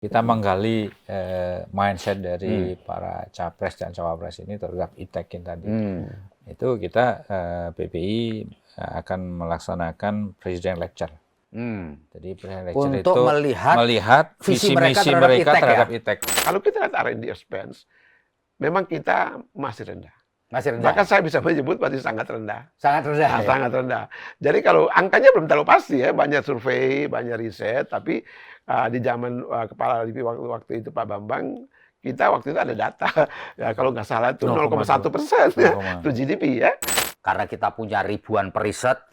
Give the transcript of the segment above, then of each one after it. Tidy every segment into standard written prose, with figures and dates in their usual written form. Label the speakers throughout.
Speaker 1: kita menggali mindset dari para capres dan cawapres ini terhadap itekin tadi. Itu kita PPI akan melaksanakan Presiden Lecture. Jadi Presiden Lecture
Speaker 2: Untuk
Speaker 1: itu melihat visi misi mereka terhadap ITEK.
Speaker 3: Kalau kita lihat R&D expense, memang kita masih rendah.
Speaker 2: Masih rendah.
Speaker 3: Bahkan saya bisa menyebut masih sangat rendah.
Speaker 2: Sangat rendah.
Speaker 3: Nah, sangat rendah. Jadi kalau angkanya belum terlalu pasti ya, banyak survei, banyak riset, tapi di zaman Kepala LIPI waktu itu Pak Bambang, kita waktu itu ada data, ya kalau nggak salah itu 0,1% itu GDP ya.
Speaker 2: Karena kita punya ribuan periset,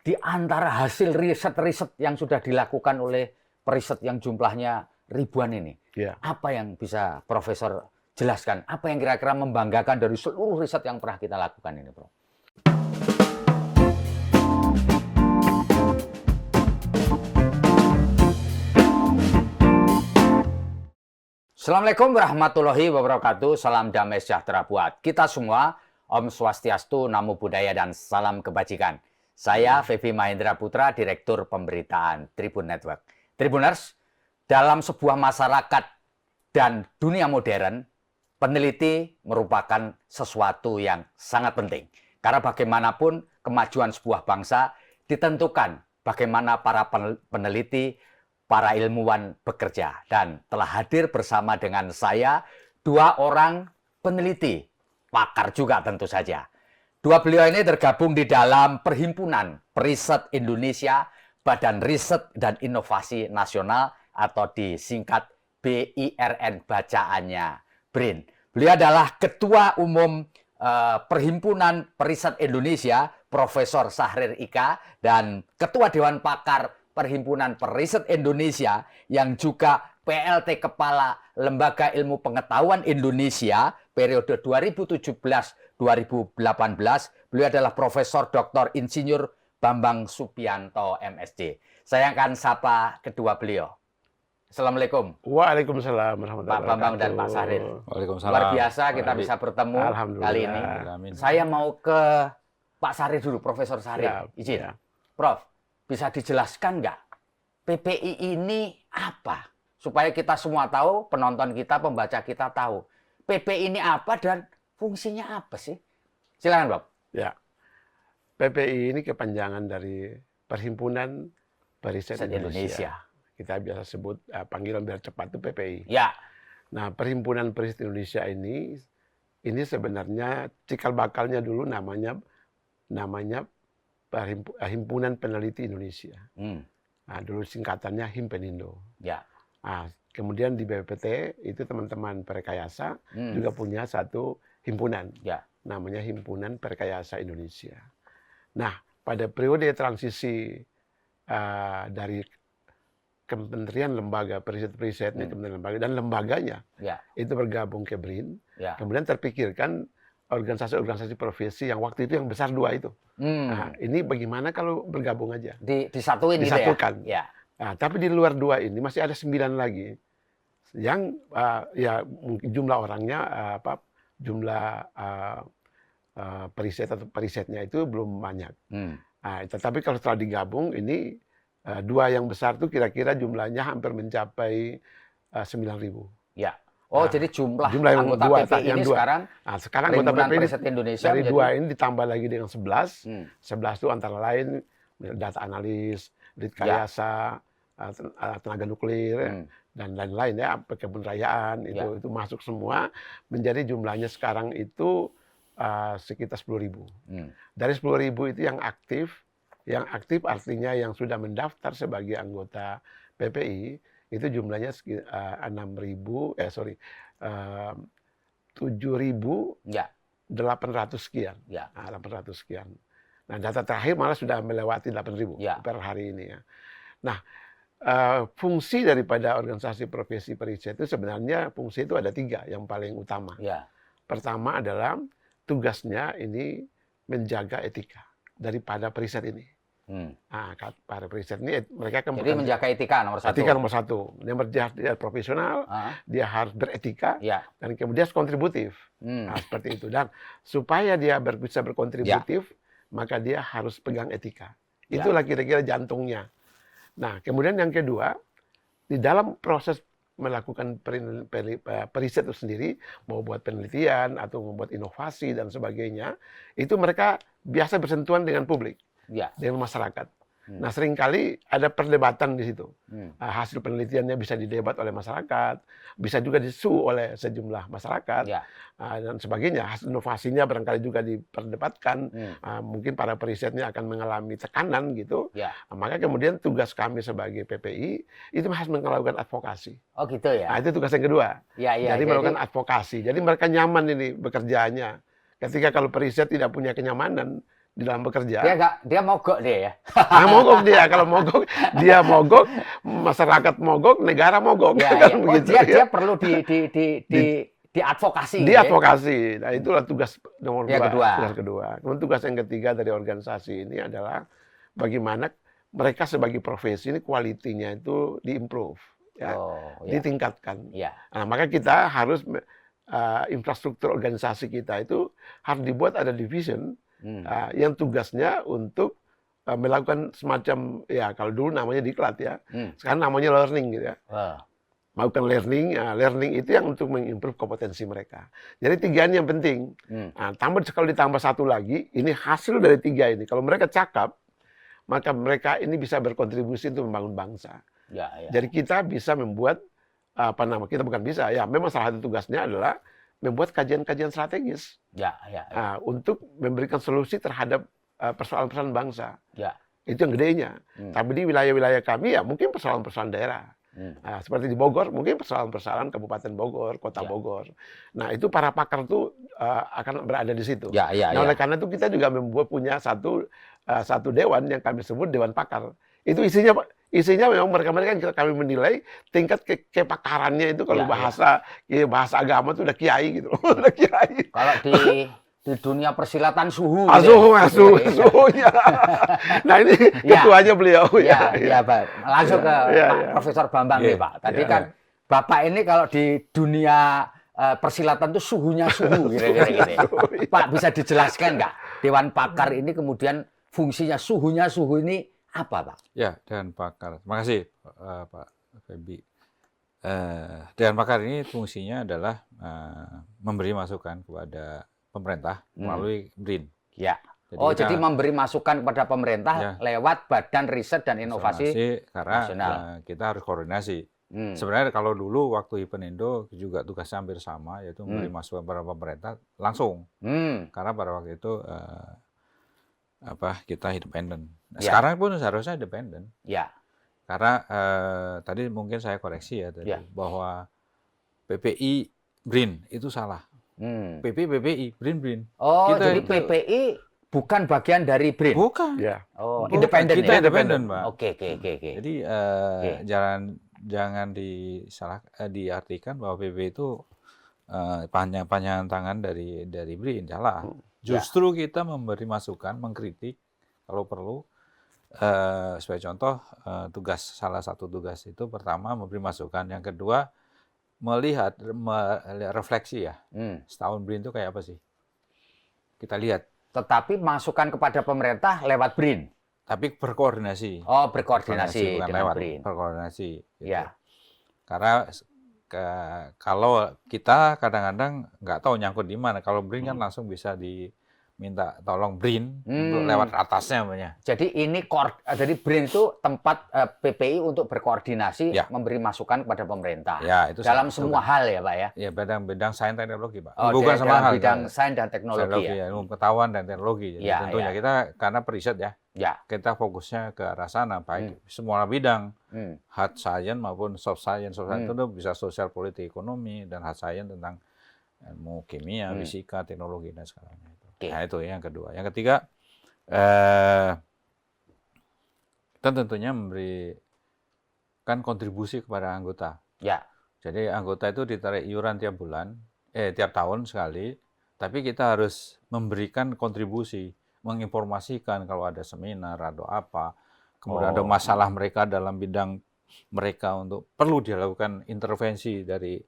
Speaker 2: di antara hasil riset-riset yang sudah dilakukan oleh periset yang jumlahnya ribuan ini, apa yang bisa Profesor jelaskan? Apa yang kira-kira membanggakan dari seluruh riset yang pernah kita lakukan ini, Prof? Assalamualaikum warahmatullahi wabarakatuh. Salam damai sejahtera buat kita semua. Om Swastiastu, Namo Buddhaya, dan salam kebajikan. Saya Febi Mahendra Putra, Direktur Pemberitaan Tribun Network. Tribuners, dalam sebuah masyarakat dan dunia modern, peneliti merupakan sesuatu yang sangat penting. Karena bagaimanapun kemajuan sebuah bangsa ditentukan bagaimana para peneliti, para ilmuwan bekerja. Dan telah hadir bersama dengan saya dua orang peneliti, pakar juga tentu saja. Dua beliau ini tergabung di dalam Perhimpunan Periset Indonesia, Badan Riset dan Inovasi Nasional, atau disingkat BIRN bacaannya, BRIN. Beliau adalah Ketua Umum Perhimpunan Periset Indonesia, Profesor Syahrir Ika, dan Ketua Dewan Pakar Perhimpunan Periset Indonesia yang juga PLT Kepala Lembaga Ilmu Pengetahuan Indonesia periode 2017-2018. Beliau adalah Profesor Dr. Insinyur Bambang Subianto, MSc. Saya akan sapa kedua beliau. Assalamualaikum.
Speaker 3: Waalaikumsalam warahmatullahi
Speaker 2: Pak Bambang dan Pak Syahrir.
Speaker 1: Waalaikumsalam.
Speaker 2: Luar biasa kita bisa bertemu kali ini. Saya mau ke Pak Syahrir dulu, Profesor Syahrir. Izin. Prof, bisa dijelaskan nggak PPI ini apa? Supaya kita semua tahu, penonton kita, pembaca kita tahu. PPI ini apa dan fungsinya apa sih? Silakan, Prof.
Speaker 3: Ya. PPI ini kepanjangan dari Perhimpunan Periset Indonesia. Kita biasa sebut panggilan biar cepat itu PPI.
Speaker 2: Ya.
Speaker 3: Nah, Perhimpunan Periset Indonesia ini sebenarnya cikal bakalnya dulu namanya Himpunan Peneliti Indonesia. Nah, dulu singkatannya Himpenindo.
Speaker 2: Ya.
Speaker 3: Nah, kemudian di BPPT itu teman-teman Perkayasa juga punya satu himpunan.
Speaker 2: Ya.
Speaker 3: Namanya Himpunan Perkayasa Indonesia. Nah, pada periode transisi dari Kementerian Lembaga Periset-Periset, Kementerian Lembaga dan lembaganya itu bergabung ke BRIN. Kemudian terpikirkan organisasi-organisasi profesi yang waktu itu yang besar dua itu. Nah, ini bagaimana kalau bergabung aja?
Speaker 2: Disatuin
Speaker 3: disatukan.
Speaker 2: Gitu ya?
Speaker 3: Nah, tapi di luar dua ini masih ada 9 lagi yang ya mungkin jumlah orangnya jumlah perisetnya itu belum banyak. Nah, tetapi kalau setelah digabung ini dua yang besar itu kira-kira jumlahnya hampir mencapai 9.000.
Speaker 2: Ya. Oh, jadi jumlah
Speaker 3: yang
Speaker 2: anggota
Speaker 3: dua,
Speaker 2: PPI ini sekarang
Speaker 3: anggota PPI
Speaker 2: Periset Indonesia
Speaker 3: dari
Speaker 2: menjadi...
Speaker 3: dua ini ditambah lagi dengan 11. 11 itu antara lain data analis, Ditkayasa, tenaga nuklir, dan lain-lain ya, kebun rayaan, itu masuk semua, menjadi jumlahnya sekarang itu sekitar 10.000. Dari 10.000 itu yang aktif artinya yang sudah mendaftar sebagai anggota PPI, itu jumlahnya 7.800 sekian. 800 sekian. Nah, data terakhir malah sudah melewati 8.000 per hari ini ya. Nah, fungsi daripada organisasi profesi periset itu sebenarnya fungsi itu ada 3 yang paling utama. Pertama adalah tugasnya ini menjaga etika daripada periset ini. Nah, para periset ini mereka kan
Speaker 2: jadi menjaga etika nomor 1.
Speaker 3: Etika nomor 1. Dia profesional, dia harus beretika, dan kemudian kontributif. Nah, seperti itu. Dan supaya dia bisa berkontributif, maka dia harus pegang etika. Itulah kira-kira jantungnya. Nah, kemudian yang kedua, di dalam proses melakukan periset itu sendiri, mau buat penelitian atau membuat inovasi dan sebagainya, itu mereka biasa bersentuhan dengan publik,
Speaker 2: Ya.
Speaker 3: dengan masyarakat. Nah, seringkali ada perdebatan di situ. Hasil penelitiannya bisa didebat oleh masyarakat, bisa juga disu oleh sejumlah masyarakat,
Speaker 2: Ya.
Speaker 3: dan sebagainya. Hasil inovasinya barangkali juga diperdebatkan. Mungkin para perisetnya akan mengalami tekanan gitu.
Speaker 2: Ya.
Speaker 3: Maka kemudian tugas kami sebagai PPI itu harus melakukan advokasi.
Speaker 2: Oh gitu ya.
Speaker 3: Nah, itu tugas yang kedua.
Speaker 2: Ya, ya.
Speaker 3: Jadi melakukan advokasi. Jadi mereka nyaman ini bekerjanya. Ketika kalau periset tidak punya kenyamanan di dalam bekerja,
Speaker 2: dia mogok dia ya.
Speaker 3: Nah, mogok dia. Kalau mogok, dia mogok, masyarakat mogok, negara mogok.
Speaker 2: Ya,
Speaker 3: Kan
Speaker 2: ya. Oh,
Speaker 3: begitu,
Speaker 2: dia
Speaker 3: ya.
Speaker 2: perlu diadvokasi.
Speaker 3: Diadvokasi. Nah, itulah tugas nomor
Speaker 2: Yang
Speaker 3: dua.
Speaker 2: kedua.
Speaker 3: Tugas kedua. Kemudian tugas yang ketiga dari organisasi ini adalah bagaimana mereka sebagai profesi ini kualitinya itu diimprove, ya, ditingkatkan.
Speaker 2: Ya.
Speaker 3: Nah, maka kita harus infrastruktur organisasi kita itu harus dibuat ada division yang tugasnya untuk melakukan semacam, ya kalau dulu namanya diklat ya, sekarang namanya learning gitu ya. Melakukan learning itu yang untuk mengimprove kompetensi mereka. Jadi tiga ini yang penting. Nah, kalau ditambah satu lagi, ini hasil dari tiga ini. Kalau mereka cakap, maka mereka ini bisa berkontribusi untuk membangun bangsa.
Speaker 2: Ya, ya.
Speaker 3: Jadi kita bisa membuat kita bukan bisa ya, memang salah satu tugasnya adalah membuat kajian-kajian strategis.
Speaker 2: Ya, ya, ya.
Speaker 3: Untuk memberikan solusi terhadap persoalan-persoalan bangsa.
Speaker 2: Ya.
Speaker 3: Itu yang gedenya. Tapi di wilayah-wilayah kami ya mungkin persoalan-persoalan daerah. Seperti di Bogor, mungkin persoalan-persoalan Kabupaten Bogor, Kota Bogor. Nah, itu para pakar itu akan berada di situ.
Speaker 2: Ya, ya,
Speaker 3: nah, oleh karena itu kita juga punya satu dewan yang kami sebut Dewan Pakar. Itu isinya memang mereka-mereka yang kami menilai tingkat kepakarannya itu kalau bahasa agama itu udah kiai gitu loh. Udah kiai.
Speaker 2: Kalau di dunia persilatan suhunya.
Speaker 3: Nah, ini ketuanya beliau
Speaker 2: ya. Ya, Pak. Langsung ke Pak Profesor Bambang nih, Pak. Tadi kan Bapak ini kalau di dunia persilatan itu suhunya suhu gitu. Pak, bisa dijelaskan nggak Dewan Pakar ini kemudian fungsinya suhunya suhu ini apa, Pak?
Speaker 1: Ya, Dewan Pakar. Terima kasih, Pak Febi. Dewan Pakar ini fungsinya adalah memberi masukan kepada pemerintah melalui BRIN.
Speaker 2: Ya. Jadi memberi masukan kepada pemerintah lewat Badan Riset dan Inovasi
Speaker 1: Nasional. Kita harus koordinasi. Sebenarnya kalau dulu waktu Hipenindo juga tugasnya hampir sama, yaitu memberi masukan kepada pemerintah langsung. Karena pada waktu itu kita independen. Nah, sekarang pun seharusnya independen.
Speaker 2: Ya.
Speaker 1: Karena tadi mungkin saya koreksi ya tadi bahwa PPI BRIN itu salah. PPI BRIN.
Speaker 2: Oh, jadi PPI bukan bagian dari BRIN.
Speaker 1: Bukan.
Speaker 3: Ya.
Speaker 2: Oh, independen.
Speaker 1: Kita independen, Pak.
Speaker 2: Oke.
Speaker 1: Jadi jangan diartikan bahwa PPI itu panjang tangan dari BRIN, salah. Justru kita memberi masukan, mengkritik kalau perlu. Sebagai contoh, salah satu tugas itu pertama memberi masukan, yang kedua melihat refleksi ya. Setahun BRIN itu kayak apa sih? Kita lihat.
Speaker 2: Tetapi masukan kepada pemerintah lewat BRIN.
Speaker 1: Tapi berkoordinasi.
Speaker 2: Oh, berkoordinasi
Speaker 1: bukan
Speaker 2: dengan
Speaker 1: lewat
Speaker 2: BRIN.
Speaker 1: Berkoordinasi. Gitu.
Speaker 2: Ya.
Speaker 1: Karena kalau kita kadang-kadang nggak tahu nyangkut di mana. Kalau BRIN kan langsung bisa diminta tolong BRIN untuk lewat atasnya namanya.
Speaker 2: Jadi jadi BRIN itu tempat PPI untuk berkoordinasi, memberi masukan kepada pemerintah.
Speaker 1: Ya, itu
Speaker 2: dalam semua hal ya, Pak ya.
Speaker 1: Ya, bidang sains dan teknologi, Pak.
Speaker 2: Oh,
Speaker 1: bukan sama hal.
Speaker 2: Bidang sains dan teknologi ya.
Speaker 1: Ilmu pengetahuan dan teknologi. Jadi tentunya kita karena periset ya. Kita fokusnya ke arah sana, baik semua bidang, hard science maupun soft science. Soft science itu bisa sosial, politik, ekonomi, dan hard science tentang ilmu kimia, fisika, teknologi dan sebagainya. Nah, itu yang kedua. Yang ketiga, kita tentunya memberikan kontribusi kepada anggota.
Speaker 2: Ya.
Speaker 1: Jadi anggota itu ditarik iuran tiap tahun sekali, tapi kita harus memberikan kontribusi, menginformasikan kalau ada seminar atau apa, kemudian ada masalah mereka dalam bidang mereka untuk perlu dilakukan intervensi dari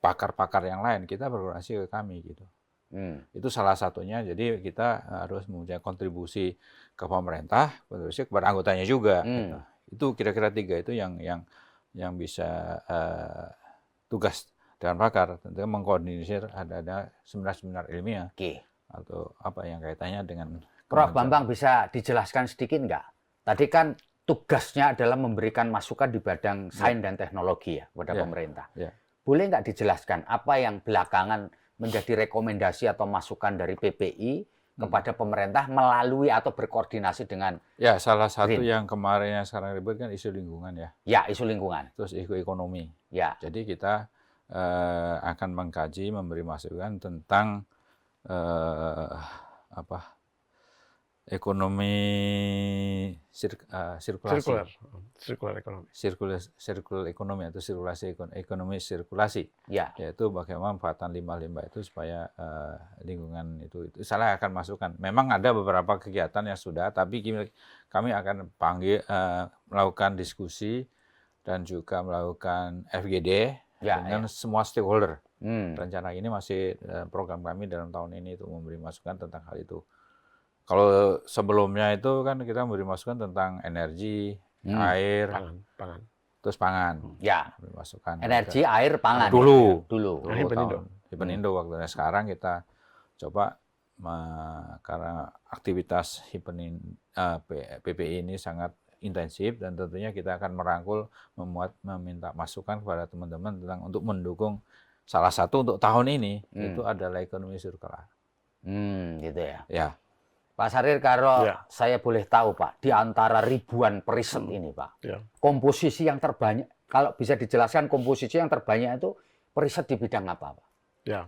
Speaker 1: pakar-pakar yang lain, kita berkoordinasi ke kami gitu. Itu salah satunya. Jadi kita harus mempunyai kontribusi ke pemerintah, kontribusi kepada anggotanya juga. Gitu. Itu kira-kira tiga itu yang bisa tugas Dewan Pakar tentunya mengkoordinir ada seminar-seminar ilmiah atau apa yang kaitannya dengan
Speaker 2: Prof. Bambang bisa dijelaskan sedikit nggak? Tadi kan tugasnya adalah memberikan masukan di bidang sains dan teknologi ya kepada pemerintah. Boleh nggak dijelaskan apa yang belakangan menjadi rekomendasi atau masukan dari PPI kepada pemerintah melalui atau berkoordinasi dengan
Speaker 1: salah satu
Speaker 2: Green.
Speaker 1: yang kemarin yang sekarang ribet kan isu lingkungan ya.
Speaker 2: Ya, isu lingkungan.
Speaker 1: Terus isu ekonomi.
Speaker 2: Ya.
Speaker 1: Jadi kita akan mengkaji, memberi masukan tentang ekonomi sirkulasi.
Speaker 3: Circular ekonomi.
Speaker 1: Circular ekonomi atau ekonomi sirkulasi.
Speaker 2: Ya.
Speaker 1: Yaitu bagaimana manfaatan limbah-limbah itu supaya lingkungan itu saya akan masukkan. Memang ada beberapa kegiatan yang sudah, tapi kami akan melakukan diskusi dan juga melakukan FGD dengan semua stakeholder. Rencana ini masih program kami dalam tahun ini itu memberi masukan tentang hal itu. Kalau sebelumnya itu kan kita memberi masukan tentang energi, air,
Speaker 3: pangan.
Speaker 1: Terus pangan.
Speaker 2: Ya.
Speaker 1: Memberi masukan.
Speaker 2: Energi, air, pangan.
Speaker 1: Dulu.
Speaker 3: Hipenindo
Speaker 1: waktunya. Sekarang kita coba karena aktivitas PPI ini sangat intensif dan tentunya kita akan merangkul, meminta masukan kepada teman-teman tentang untuk mendukung salah satu untuk tahun ini itu adalah ekonomi sirkular.
Speaker 2: Gitu ya.
Speaker 1: Ya.
Speaker 2: Pak Sarir, kalau saya boleh tahu Pak, di antara ribuan periset ini Pak, komposisi yang terbanyak, kalau bisa dijelaskan komposisi yang terbanyak itu periset di bidang apa Pak?
Speaker 3: Ya,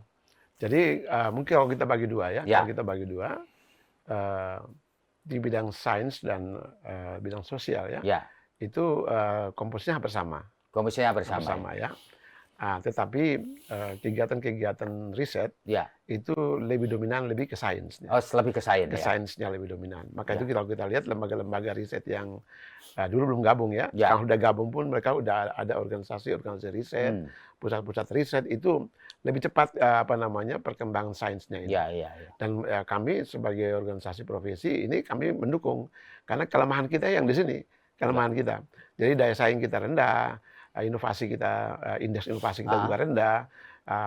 Speaker 3: jadi mungkin kalau kita bagi dua ya, kalau kita bagi dua, di bidang sains dan bidang sosial ya, itu komposisinya hampir sama.
Speaker 2: Komposisinya bersama
Speaker 3: ya. Tetapi kegiatan-kegiatan riset itu lebih dominan lebih ke sainsnya.
Speaker 2: Oh, lebih ke sains.
Speaker 3: Ke sainsnya lebih dominan. Maka itu kalau kita lihat lembaga-lembaga riset yang dulu belum gabung ya, sekarang udah gabung pun mereka udah ada organisasi riset, pusat-pusat riset itu lebih cepat perkembangan sainsnya ini. Dan kami sebagai organisasi profesi ini kami mendukung karena kelemahan kita yang di sini, kelemahan kita. Jadi daya saing kita rendah. Inovasi kita, indeks inovasi kita juga rendah,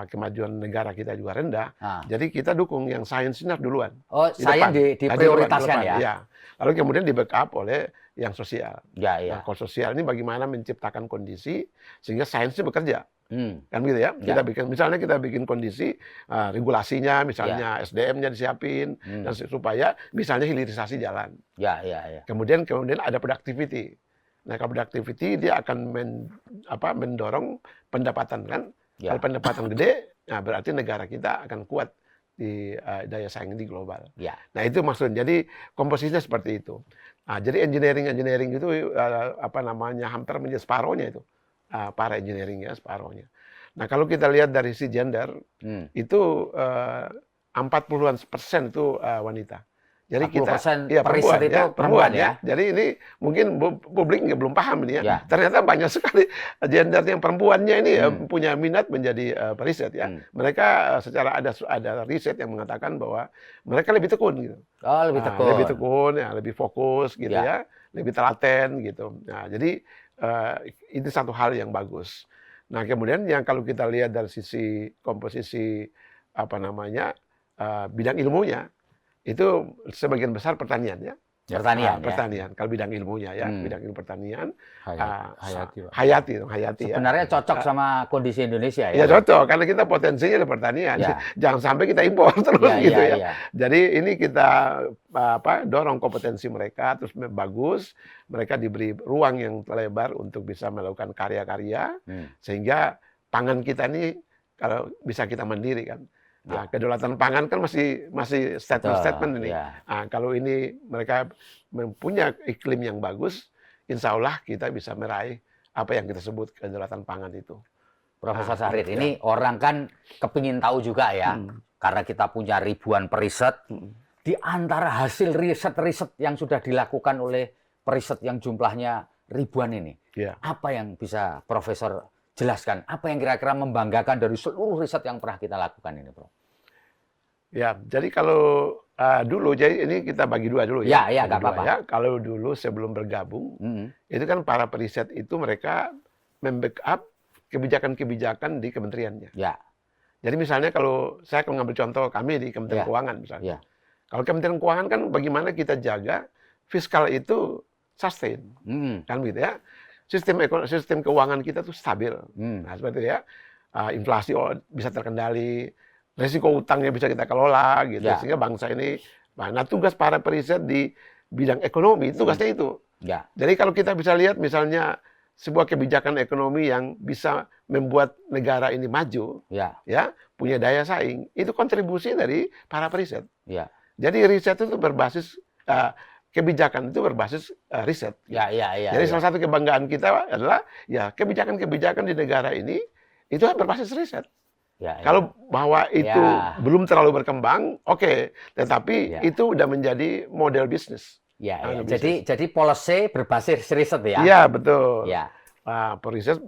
Speaker 3: kemajuan negara kita juga rendah. Jadi kita dukung yang sainsnya duluan.
Speaker 2: Oh, sains diprioritaskan ya?
Speaker 3: Ya. Lalu kemudian di backup oleh yang sosial.
Speaker 2: Nah,
Speaker 3: kalau sosial ini bagaimana menciptakan kondisi sehingga sainsnya bekerja. Kan gitu ya? Kita bikin kondisi regulasinya, misalnya SDM-nya disiapin, dan supaya misalnya hilirisasi jalan. Kemudian ada productivity. Nah, kalau productivity dia akan mendorong pendapatan kan. Kalau pendapatan gede, nah berarti negara kita akan kuat di daya saing di global. Nah, itu maksudnya. Jadi komposisinya seperti itu. Nah, jadi engineering itu hampir menjadi separohnya itu. Para engineering ya separohnya. Nah, kalau kita lihat dari si gender itu 40% itu wanita. Jadi kita
Speaker 2: periset itu perempuan ya.
Speaker 3: Jadi ini mungkin publik belum paham ini ya. Ternyata banyak sekali gender yang perempuannya ini punya minat menjadi periset ya. Mereka secara ada riset yang mengatakan bahwa mereka lebih tekun gitu.
Speaker 2: Oh, lebih tekun.
Speaker 3: Lebih tekun ya, lebih fokus gitu ya, lebih telaten gitu. Nah, jadi itu satu hal yang bagus. Nah, kemudian yang kalau kita lihat dari sisi komposisi bidang ilmunya itu sebagian besar pertanian ya. Pertanian. Kalau bidang ilmunya ya, bidang ilmu pertanian. Hayati.
Speaker 2: Sebenarnya cocok sama kondisi Indonesia ya.
Speaker 3: Ya cocok, karena kita potensinya di pertanian. Jangan sampai kita impor terus gitu ya. Jadi ini kita dorong kompetensi mereka terus bagus. Mereka diberi ruang yang lebar untuk bisa melakukan karya-karya sehingga pangan kita ini kalau bisa kita mandiri kan. Nah, kedaulatan pangan kan masih statement ini. Nah, kalau ini mereka mempunyai iklim yang bagus, insya Allah kita bisa meraih apa yang kita sebut kedaulatan pangan itu.
Speaker 2: Profesor Sarir, ini orang kan kepingin tahu juga ya, karena kita punya ribuan periset, di antara hasil riset-riset yang sudah dilakukan oleh periset yang jumlahnya ribuan ini, apa yang bisa Profesor jelaskan? Apa yang kira-kira membanggakan dari seluruh riset yang pernah kita lakukan ini, Prof?
Speaker 3: Ya, jadi kalau dulu, jadi ini kita bagi dua dulu ya.
Speaker 2: Nggak apa-apa.
Speaker 3: Ya. Kalau dulu sebelum bergabung, itu kan para periset itu mereka membackup kebijakan-kebijakan di kementeriannya.
Speaker 2: Ya.
Speaker 3: Jadi misalnya kalau saya mengambil contoh kami di Kementerian Keuangan misalnya.
Speaker 2: Ya.
Speaker 3: Kalau Kementerian Keuangan kan bagaimana kita jaga fiskal itu sustain, kan gitu ya. Sistem keuangan kita tuh stabil. Nah, seperti itu ya. Inflasi bisa terkendali, risiko utangnya bisa kita kelola gitu sehingga bangsa ini. Nah, tugas para periset di bidang ekonomi tugasnya itu.
Speaker 2: Ya.
Speaker 3: Jadi kalau kita bisa lihat misalnya sebuah kebijakan ekonomi yang bisa membuat negara ini maju, ya punya daya saing, itu kontribusi dari para periset.
Speaker 2: Ya.
Speaker 3: Jadi riset itu berbasis kebijakan itu berbasis riset.
Speaker 2: Ya.
Speaker 3: Jadi salah satu kebanggaan kita adalah ya kebijakan-kebijakan di negara ini itu berbasis riset.
Speaker 2: Ya.
Speaker 3: Kalau bahwa itu belum terlalu berkembang, oke, tetapi itu udah menjadi model bisnis.
Speaker 2: Ya. Jadi policy berbasis riset ya.
Speaker 3: Iya, betul.
Speaker 2: Ya.
Speaker 3: Riset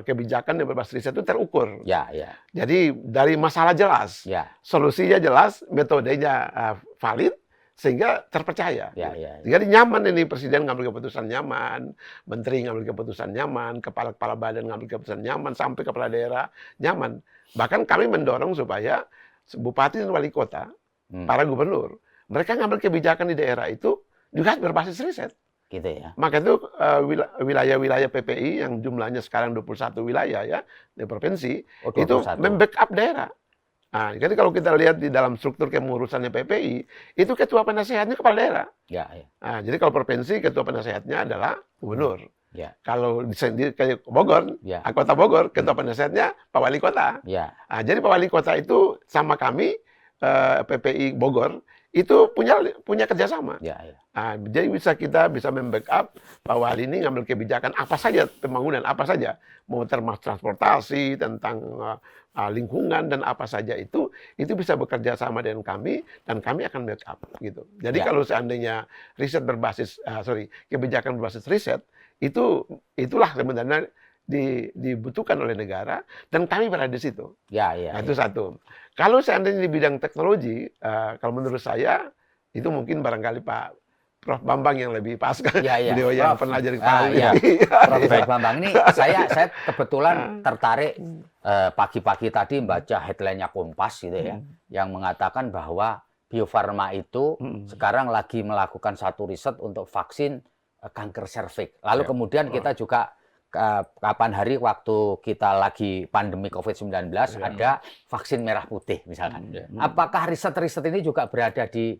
Speaker 3: kebijakan yang berbasis riset itu terukur.
Speaker 2: Ya.
Speaker 3: Jadi dari masalah jelas, solusinya jelas, metodenya valid, sehingga terpercaya. Jadi nyaman ini presiden ngambil keputusan nyaman, menteri ngambil keputusan nyaman, kepala-kepala badan ngambil keputusan nyaman, sampai kepala daerah nyaman. Bahkan kami mendorong supaya bupati dan wali kota, para gubernur, mereka ngambil kebijakan di daerah itu juga berbasis riset.
Speaker 2: Gitu ya.
Speaker 3: Maka itu wilayah-wilayah PPI yang jumlahnya sekarang 21 wilayah ya di provinsi, itu membackup daerah. Nah, jadi kalau kita lihat di dalam struktur kepengurusannya PPI, itu ketua penasehatnya kepala daerah. Nah, jadi kalau provinsi ketua penasehatnya adalah gubernur. Kalau di Bogor, Kota Bogor, ketua penasehatnya Pak Wali Kota. Nah, jadi Pak Wali Kota itu sama kami PPI Bogor itu punya kerjasama. Nah, jadi kita bisa membackup Pak Wali ini ngambil kebijakan apa saja pembangunan apa saja, mau termasuk transportasi, tentang lingkungan dan apa saja itu bisa bekerja sama dengan kami dan kami akan backup gitu. Jadi kalau seandainya riset berbasis kebijakan berbasis riset itulah sebenarnya dibutuhkan oleh negara dan kami berada di situ. Nah, itu satu. Kalau seandainya di bidang teknologi, kalau menurut saya itu mungkin barangkali Pak Prof. Bambang yang lebih pas kan, beliau yang pernah jadi
Speaker 2: Prof. Bambang ini saya kebetulan tertarik pagi-pagi tadi membaca headline-nya Kompas gitu ya, yang mengatakan bahwa Bio Farma itu sekarang lagi melakukan satu riset untuk vaksin kanker serviks. Lalu kemudian kita juga kapan hari waktu kita lagi pandemi COVID-19 ada vaksin merah putih misalkan. Apakah riset-riset ini juga berada di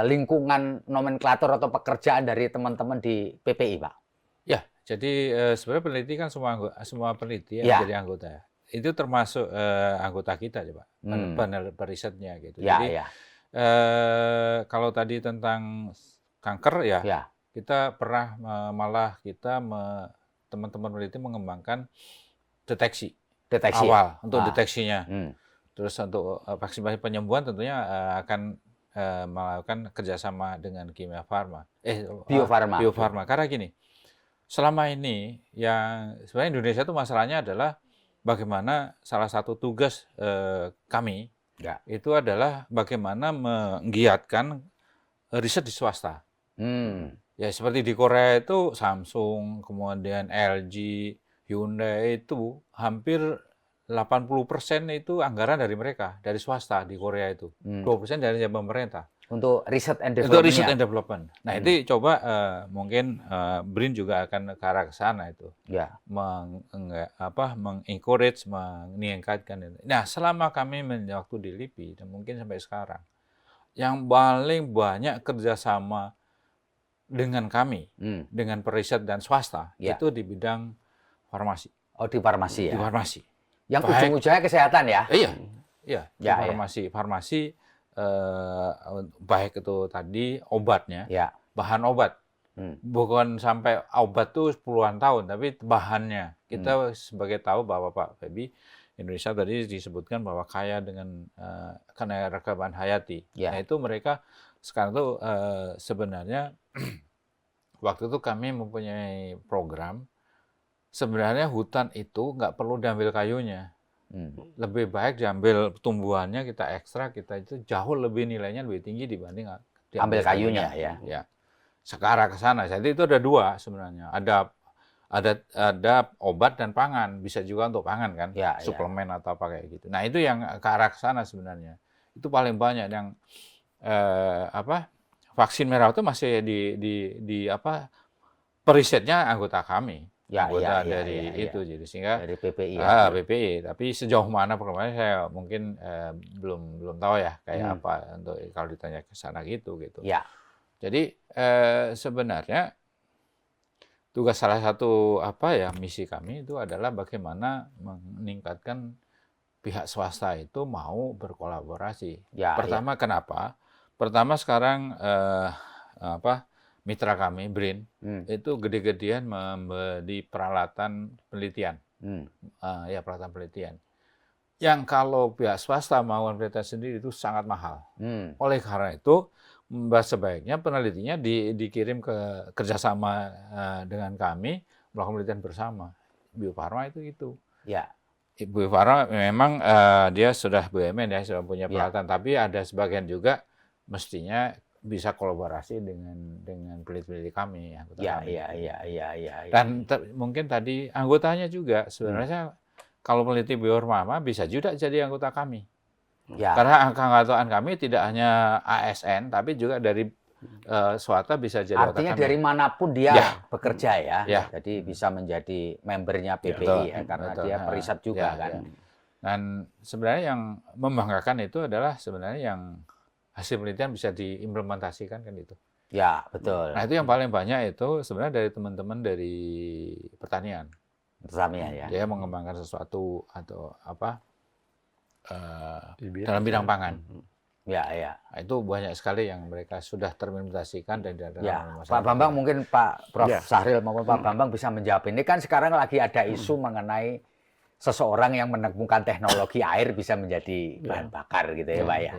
Speaker 2: lingkungan nomenklatur atau pekerjaan dari teman-teman di PPI, Pak?
Speaker 1: Ya, jadi sebenarnya peneliti kan semua peneliti yang jadi anggota ya. Itu termasuk anggota kita, Pak, panel perisetnya gitu. Jadi kalau tadi tentang kanker ya, kita pernah malah teman-teman peneliti mengembangkan deteksi awal untuk deteksinya. Terus untuk vaksinasi penyembuhan tentunya akan melakukan kerjasama dengan Kimia Farma,
Speaker 2: Bio Farma.
Speaker 1: Karena gini, selama ini yang sebenarnya Indonesia itu masalahnya adalah bagaimana salah satu tugas kami itu adalah bagaimana menggiatkan riset di swasta. Ya seperti di Korea itu Samsung, kemudian LG, Hyundai itu hampir 80% itu anggaran dari mereka, dari swasta di Korea itu. 20% dari pemerintah.
Speaker 2: Untuk riset and development.
Speaker 1: Untuk riset and development. Nah, itu coba mungkin BRIN juga akan ke arah ke sana itu. Mengencourage, meningkatkan itu. Nah, selama kami waktu di LIPI dan mungkin sampai sekarang, yang paling banyak kerjasama dengan kami, dengan periset dan swasta, itu di bidang farmasi.
Speaker 2: Oh, di farmasi ya?
Speaker 1: Di farmasi.
Speaker 2: Yang ujung-ujungnya kesehatan ya?
Speaker 1: Iya. Farmasi baik itu tadi obatnya, bahan obat. Bukan sampai obat itu puluhan tahun, tapi bahannya. Kita sebagai tahu bahwa Pak Febi, Indonesia tadi disebutkan bahwa kaya dengan keanekaragaman hayati. Nah itu mereka sekarang tuh sebenarnya waktu itu kami mempunyai program. Sebenarnya hutan itu nggak perlu diambil kayunya, lebih baik diambil tumbuhannya, kita ekstrak, kita itu jauh lebih nilainya lebih tinggi dibanding
Speaker 2: diambil kayunya ya.
Speaker 1: Sekarang ke sana, jadi itu ada dua sebenarnya, ada ada obat dan pangan, bisa juga untuk pangan kan,
Speaker 2: Ya,
Speaker 1: suplemen atau apa kayak gitu. Nah itu yang ke arah sana sebenarnya. Itu paling banyak yang vaksin merah itu masih di apa perisetnya anggota kami, anggota dari itu, jadi sehingga
Speaker 2: dari PPI ya.
Speaker 1: PPI. Tapi sejauh mana perkembangannya saya mungkin belum tahu ya kayak apa untuk kalau ditanya ke sana gitu.
Speaker 2: Ya.
Speaker 1: Jadi sebenarnya tugas salah satu misi kami itu adalah bagaimana meningkatkan pihak swasta itu mau berkolaborasi. Pertama kenapa? Pertama sekarang mitra kami BRIN itu gede-gedean membeli peralatan penelitian. Peralatan penelitian. Yang kalau pihak swasta mau penelitian sendiri itu sangat mahal. Oleh karena itu sebaiknya penelitinya dikirim ke kerjasama dengan kami melakukan penelitian bersama. Bio Farma itu. Ya. Bio Farma memang dia sudah BUMN ya, sudah punya peralatan, tapi ada sebagian juga mestinya bisa kolaborasi dengan peneliti kami. Dan mungkin tadi anggotanya juga sebenarnya kalau peneliti Bio Farma bisa juga jadi anggota kami. Karena angkatan kami tidak hanya ASN, tapi juga dari swasta bisa jadi anggota kami.
Speaker 2: Artinya dari manapun dia bekerja ya. Jadi bisa menjadi membernya PPI karena dia periset juga kan.
Speaker 1: Dan sebenarnya yang membanggakan itu adalah sebenarnya yang hasil penelitian bisa diimplementasikan kan itu.
Speaker 2: Ya, betul.
Speaker 1: Nah, itu yang paling banyak itu sebenarnya dari teman-teman dari pertanian.
Speaker 2: Pertanian ya.
Speaker 1: Dia mengembangkan sesuatu atau dalam bidang pangan.
Speaker 2: Ya.
Speaker 1: Nah, itu banyak sekali yang mereka sudah terimplementasikan dan
Speaker 2: Pak Bambang mungkin Pak Prof. Sahril maupun Pak Bambang bisa menjawab ini kan sekarang lagi ada isu mengenai seseorang yang menemukan teknologi air bisa menjadi bahan bakar gitu ya Pak ya.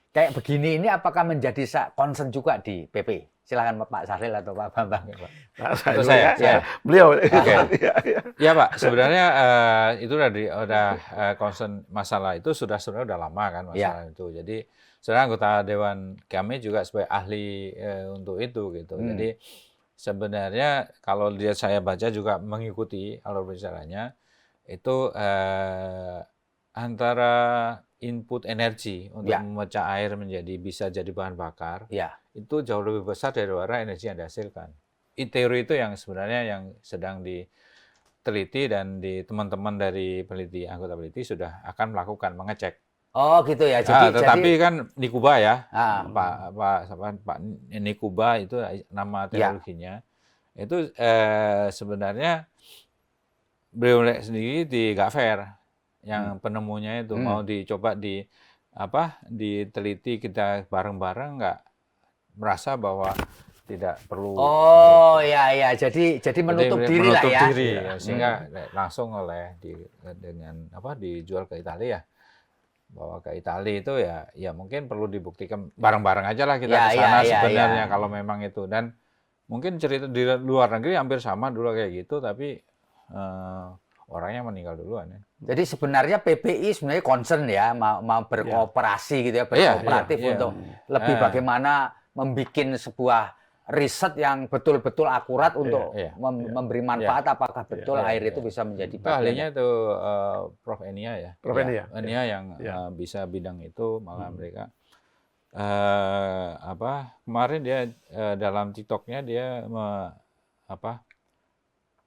Speaker 2: Kayak begini ini apakah menjadi concern juga di PP? Silakan Pak Sahril atau Pak Bambang.
Speaker 3: Saya. Beliau.
Speaker 1: Ya Pak, sebenarnya itu udah concern masalah itu sebenarnya udah lama kan masalah itu. Jadi sebenarnya anggota Dewan kami juga sebagai ahli untuk itu gitu. Jadi sebenarnya kalau saya baca juga mengikuti alur bicaranya itu antara input energi untuk memecah air bisa jadi bahan bakar, itu jauh lebih besar daripada energi yang dihasilkan. Teori itu yang sebenarnya yang sedang diteliti dan teman-teman dari anggota peneliti sudah akan mengecek.
Speaker 2: Oh gitu ya.
Speaker 1: Tetapi kan Nikuba ya, Pak Nikuba itu nama teknologinya. Itu sebenarnya beliau sendiri nggak fair. Yang penemunya itu mau dicoba diteliti kita bareng-bareng nggak merasa bahwa tidak perlu.
Speaker 2: Oh ya, jadi menutup diri lah ya.
Speaker 1: Sehingga langsung dijual ke Italia. Bawa ke Italia itu ya mungkin perlu dibuktikan bareng-bareng aja lah kita ke sana sebenarnya kalau memang itu. Dan mungkin cerita di luar negeri hampir sama dulu kayak gitu, tapi orangnya meninggal duluan ya.
Speaker 2: Jadi sebenarnya PPI sebenarnya concern ya mau berkooperasi gitu ya, berkooperatif untuk lebih bagaimana membuat sebuah riset yang betul-betul akurat untuk memberi manfaat apakah betul air itu bisa menjadi
Speaker 1: ahlinya itu Prof. Enia ya.
Speaker 3: Prof.
Speaker 1: Enia yang bisa bidang itu malah mereka kemarin dia dalam TikToknya dia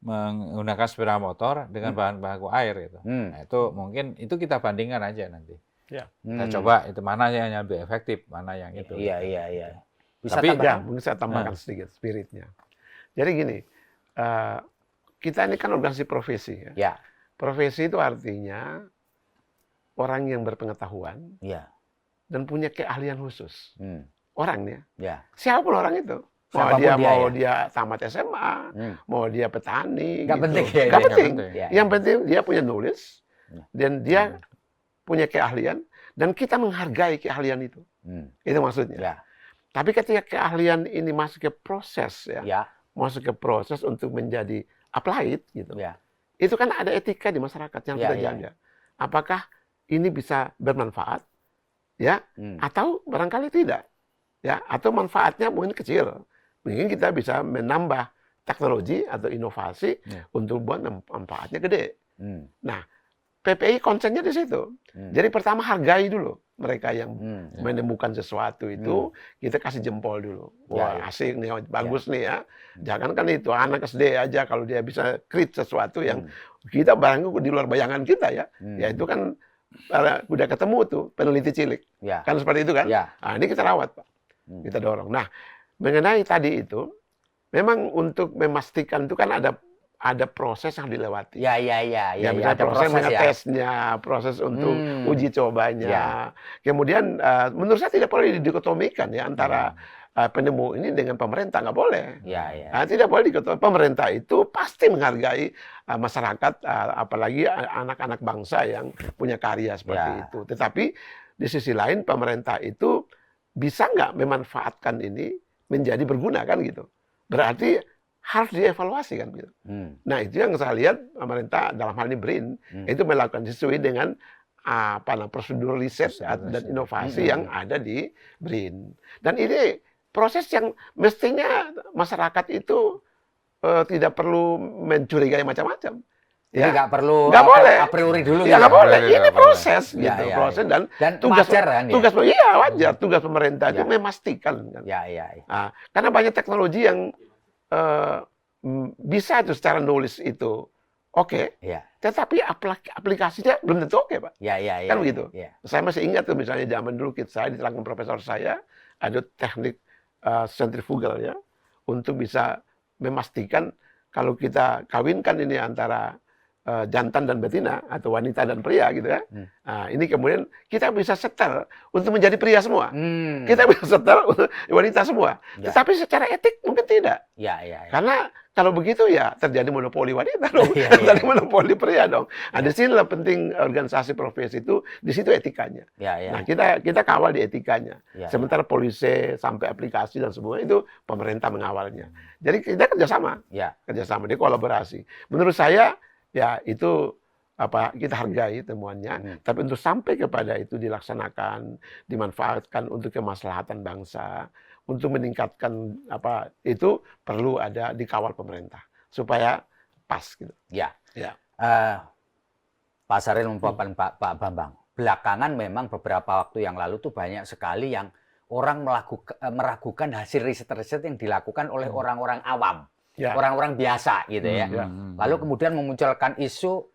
Speaker 1: menggunakan sepeda motor dengan bahan baku air gitu. Nah, itu mungkin itu kita bandingkan aja nanti. Kita coba itu mana yang lebih efektif, mana yang itu.
Speaker 2: Iya.
Speaker 3: Tapi mungkin saya tambahkan sedikit spiritnya. Jadi gini, kita ini kan organisasi profesi ya. Profesi itu artinya orang yang berpengetahuan dan punya keahlian khusus. Orangnya. Siapapun orang itu. Mau dia tamat SMA, mau dia petani,
Speaker 2: nggak penting.
Speaker 3: Nggak penting. Yang penting dia punya knowledge dan dia punya keahlian dan kita menghargai keahlian itu. Itu maksudnya. Tapi ketika keahlian ini masuk ke proses masuk ke proses untuk menjadi applied gitu. Itu kan ada etika di masyarakat yang kita jaga. Apakah ini bisa bermanfaat atau barangkali tidak. Atau manfaatnya mungkin kecil. Mungkin kita bisa menambah teknologi atau inovasi untuk buat manfaatnya gede.
Speaker 2: Hmm.
Speaker 3: Nah, PPI konsennya di situ. Jadi pertama hargai dulu mereka yang menemukan sesuatu itu, kita kasih jempol dulu. Wah, asik nih, bagus nih ya. Jangan kan itu anak SD aja kalau dia bisa create sesuatu yang kita barangkali di luar bayangan kita ya. Ya itu kan udah ketemu tuh peneliti cilik. Kan seperti itu kan? Nah, ini kita rawat, Pak. Kita dorong. Nah, mengenai tadi itu, memang untuk memastikan itu kan ada proses yang dilewati.
Speaker 2: Ya,
Speaker 3: misalnya
Speaker 2: ada
Speaker 3: proses mengetesnya,
Speaker 2: ya.
Speaker 3: proses untuk uji cobanya. Kemudian menurut saya tidak boleh didikotomikan ya antara penemu ini dengan pemerintah, nggak boleh. Tidak boleh dikotomikan. Pemerintah itu pasti menghargai masyarakat, apalagi anak-anak bangsa yang punya karya seperti itu. Tetapi di sisi lain pemerintah itu bisa nggak memanfaatkan ini menjadi berguna kan gitu. Berarti harus dievaluasi kan gitu. Nah itu yang saya lihat pemerintah dalam hal ini BRIN itu melakukan sesuai dengan prosedur riset dan inovasi yang ada di BRIN. Dan ini proses yang mestinya masyarakat itu tidak perlu mencurigai macam-macam.
Speaker 2: Jadi nggak perlu
Speaker 3: boleh
Speaker 2: a priori dulu.
Speaker 3: Ya nggak boleh. Ini proses
Speaker 2: ya,
Speaker 3: gitu,
Speaker 2: ya,
Speaker 3: proses
Speaker 2: ya.
Speaker 3: dan tugas
Speaker 2: wajar, kan,
Speaker 3: tugas wajar. Tugas pemerintah itu memastikan. Kan. Nah, karena banyak teknologi yang bisa itu secara nulis itu oke, tetapi aplikasinya belum tentu oke, Pak. Kan begitu. Saya masih ingat tuh misalnya zaman dulu saya diterangkan profesor saya ada teknik sentrifugal ya untuk bisa memastikan kalau kita kawinkan ini antara jantan dan betina atau wanita dan pria gitu ya. Nah, ini kemudian kita bisa setel untuk menjadi pria semua. Kita bisa setel untuk wanita semua. Tetapi secara etik mungkin tidak. Karena kalau begitu ya terjadi monopoli wanita dong. Terjadi monopoli pria dong. Nah, di sinilah penting organisasi profesi itu, di situ etikanya. Nah, kita kawal di etikanya. Sementara polisi sampai aplikasi dan semua itu pemerintah mengawalnya. Jadi kita kerjasama. Kerjasama, di kolaborasi. Menurut saya ya itu kita hargai temuannya, tapi untuk sampai kepada itu dilaksanakan, dimanfaatkan untuk kemaslahatan bangsa, untuk meningkatkan itu perlu ada dikawal pemerintah supaya pas gitu.
Speaker 2: Pak Saril merupakan Pak Bambang. Belakangan memang beberapa waktu yang lalu tuh banyak sekali yang orang meragukan hasil riset-riset yang dilakukan oleh orang-orang awam. Orang-orang biasa gitu ya. Lalu kemudian memunculkan isu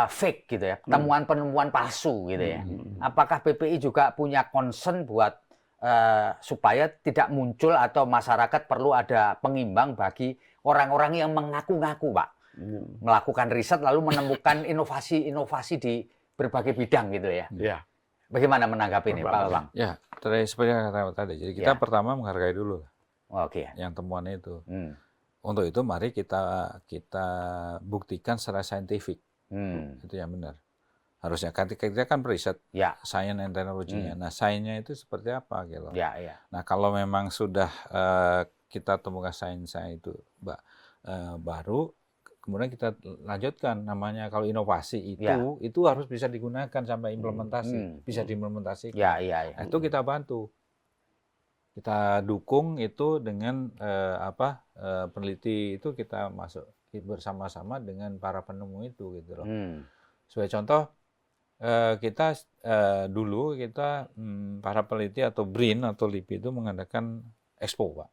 Speaker 2: fake gitu ya, penemuan-penemuan palsu gitu ya. Apakah PPI juga punya concern buat supaya tidak muncul atau masyarakat perlu ada pengimbang bagi orang-orang yang mengaku-ngaku, Pak, melakukan riset lalu menemukan inovasi-inovasi di berbagai bidang gitu ya. Bagaimana menanggapi ini, Pak Bambang?
Speaker 1: Ya, seperti yang kata tadi. Jadi kita pertama menghargai dulu. Yang temuan itu. Untuk itu mari kita buktikan secara saintifik. Itu yang benar. Harusnya kita kan periset science and technology-nya. Nah, sainsnya itu seperti apa gitu. Nah, kalau memang sudah kita temukan sainsnya itu baru, kemudian kita lanjutkan namanya kalau inovasi itu harus bisa digunakan sampai implementasi, bisa diimplementasikan. Nah, itu kita bantu. Kita dukung itu dengan peneliti itu kita masuk bersama-sama dengan para penemu itu gitu loh. Sebagai contoh kita dulu para peneliti atau BRIN atau LIPI itu mengadakan expo, Pak.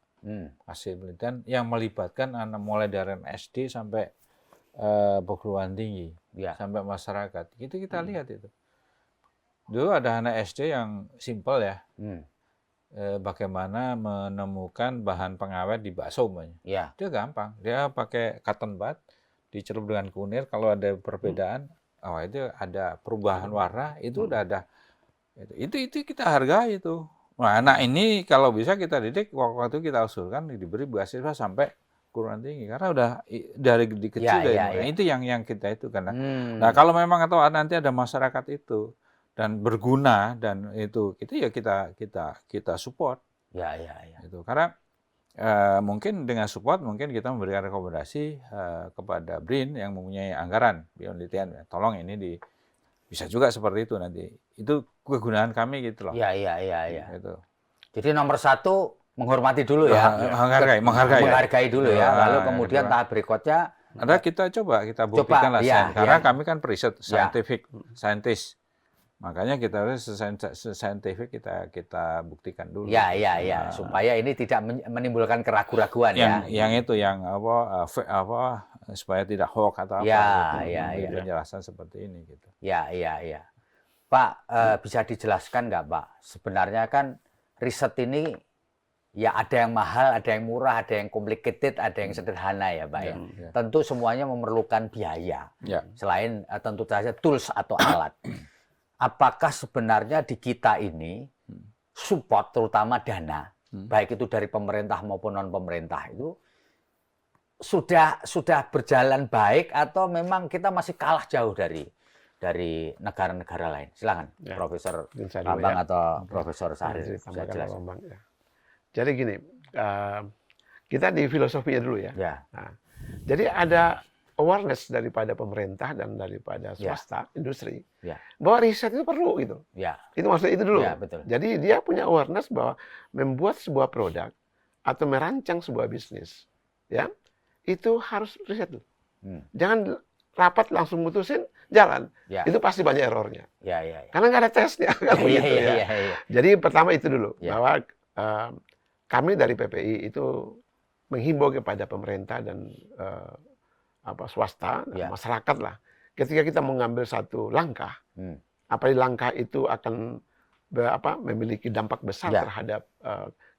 Speaker 1: Hasil penelitian yang melibatkan anak mulai dari SD sampai perguruan tinggi, sampai masyarakat. Itu kita lihat itu. Dulu ada anak SD yang simpel ya. Bagaimana menemukan bahan pengawet di bakso, dia gampang. Dia pakai cotton bud, dicelup dengan kunir. Kalau ada perbedaan, itu ada perubahan warna, itu udah ada. Itu kita hargai itu. Nah, anak ini kalau bisa kita didik, waktu kita usulkan diberi beasiswa sampai perguruan tinggi, karena udah dari kecil itu yang kita itu karena. Nah, kalau memang atau nanti ada masyarakat itu dan berguna dan itu kita support. Itu karena mungkin dengan support mungkin kita memberikan rekomendasi kepada BRIN yang mempunyai anggaran penelitian, tolong ini bisa juga seperti itu nanti. Itu kegunaan kami gitu loh.
Speaker 2: Gitu. Jadi nomor satu menghormati dulu ya. Menghargai dulu ya. Lalu kemudian tahap berikutnya
Speaker 1: ada kita buktikan lah, karena kami kan periset scientist. Makanya kita harus scientific kita buktikan dulu.
Speaker 2: Supaya ini tidak menimbulkan keraguan-raguan ya.
Speaker 1: Yang itu supaya tidak hoax atau apa. Penjelasan seperti ini gitu.
Speaker 2: Pak, bisa dijelaskan nggak Pak? Sebenarnya kan riset ini ya ada yang mahal, ada yang murah, ada yang complicated, ada yang sederhana ya Pak ya. Tentu semuanya memerlukan biaya. Selain tentu saja tools atau alat. Apakah sebenarnya di kita ini support terutama dana, baik itu dari pemerintah maupun non pemerintah itu sudah berjalan baik atau memang kita masih kalah jauh dari negara-negara lain? Silakan Profesor Bambang atau Profesor Sahrir.
Speaker 3: Jadi gini, kita di filosofinya dulu ya. Nah, jadi ada awareness daripada pemerintah dan daripada swasta, industri, bahwa riset itu perlu gitu. Itu maksudnya itu dulu.
Speaker 2: Betul.
Speaker 3: Jadi dia punya awareness bahwa membuat sebuah produk atau merancang sebuah bisnis, ya itu harus riset dulu. Jangan rapat langsung mutusin jalan. Itu pasti banyak errornya. Karena nggak ada tesnya. Jadi pertama itu dulu, bahwa kami dari PPI itu menghimbau kepada pemerintah dan swasta, masyarakat lah. Ketika kita mengambil satu langkah, apalagi langkah itu akan memiliki dampak besar terhadap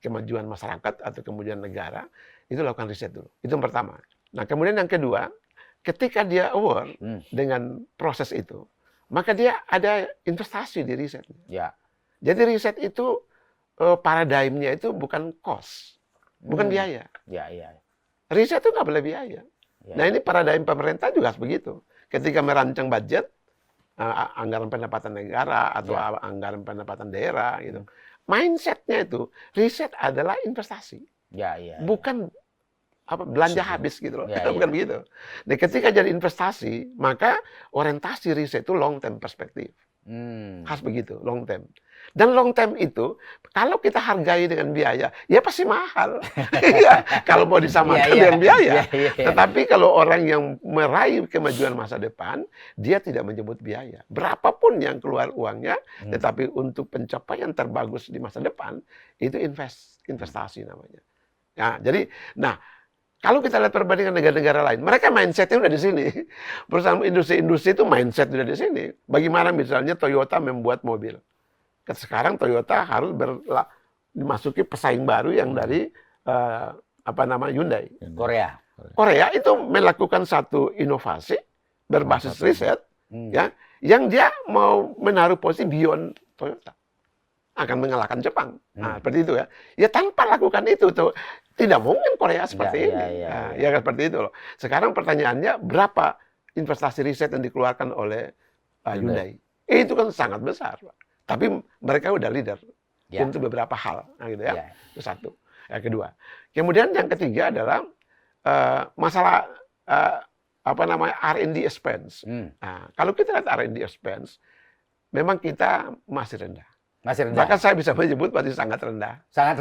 Speaker 3: kemajuan masyarakat atau kemudian negara, itu lakukan riset dulu. Itu yang pertama. Nah, kemudian yang kedua, ketika dia aware dengan proses itu, maka dia ada investasi di risetnya. Jadi riset itu paradigmnya itu bukan cost, bukan biaya. Riset itu nggak boleh biaya. Nah, ini paradigma pemerintah juga begitu. Ketika merancang budget, anggaran pendapatan negara atau anggaran pendapatan daerah, gitu, mindsetnya itu riset adalah investasi, bukan belanja habis gitu loh, bukan begitu. Nah, ketika jadi investasi, maka orientasi riset itu long term perspektif, harus begitu, long term. Dan long term itu, kalau kita hargai dengan biaya, ya pasti mahal. Kalau mau disamakan dengan biaya. Tetapi kalau orang yang meraih kemajuan masa depan, dia tidak menyebut biaya. Berapapun yang keluar uangnya, tetapi untuk pencapaian terbagus di masa depan, itu investasi namanya. Kalau kita lihat perbandingan negara-negara lain, mereka mindsetnya udah di sini. Perusahaan industri itu mindset udah di sini. Bagaimana misalnya Toyota membuat mobil. Sekarang Toyota harus dimasuki pesaing baru yang dari Hyundai. Korea itu melakukan satu inovasi berbasis riset, yang dia mau menaruh posisi beyond Toyota, akan mengalahkan Jepang. Nah, seperti itu ya. Ya tanpa lakukan itu tuh tidak mungkin Korea seperti ini. Ya seperti itu loh. Sekarang pertanyaannya berapa investasi riset yang dikeluarkan oleh Hyundai? Itu kan sangat besar, Pak. Tapi mereka udah leader untuk beberapa hal, gitu ya. Itu satu. Yang kedua. Kemudian yang ketiga adalah masalah R&D expense. Nah, kalau kita lihat R&D expense, memang kita masih rendah. Bahkan saya bisa menyebut masih sangat rendah. Sangat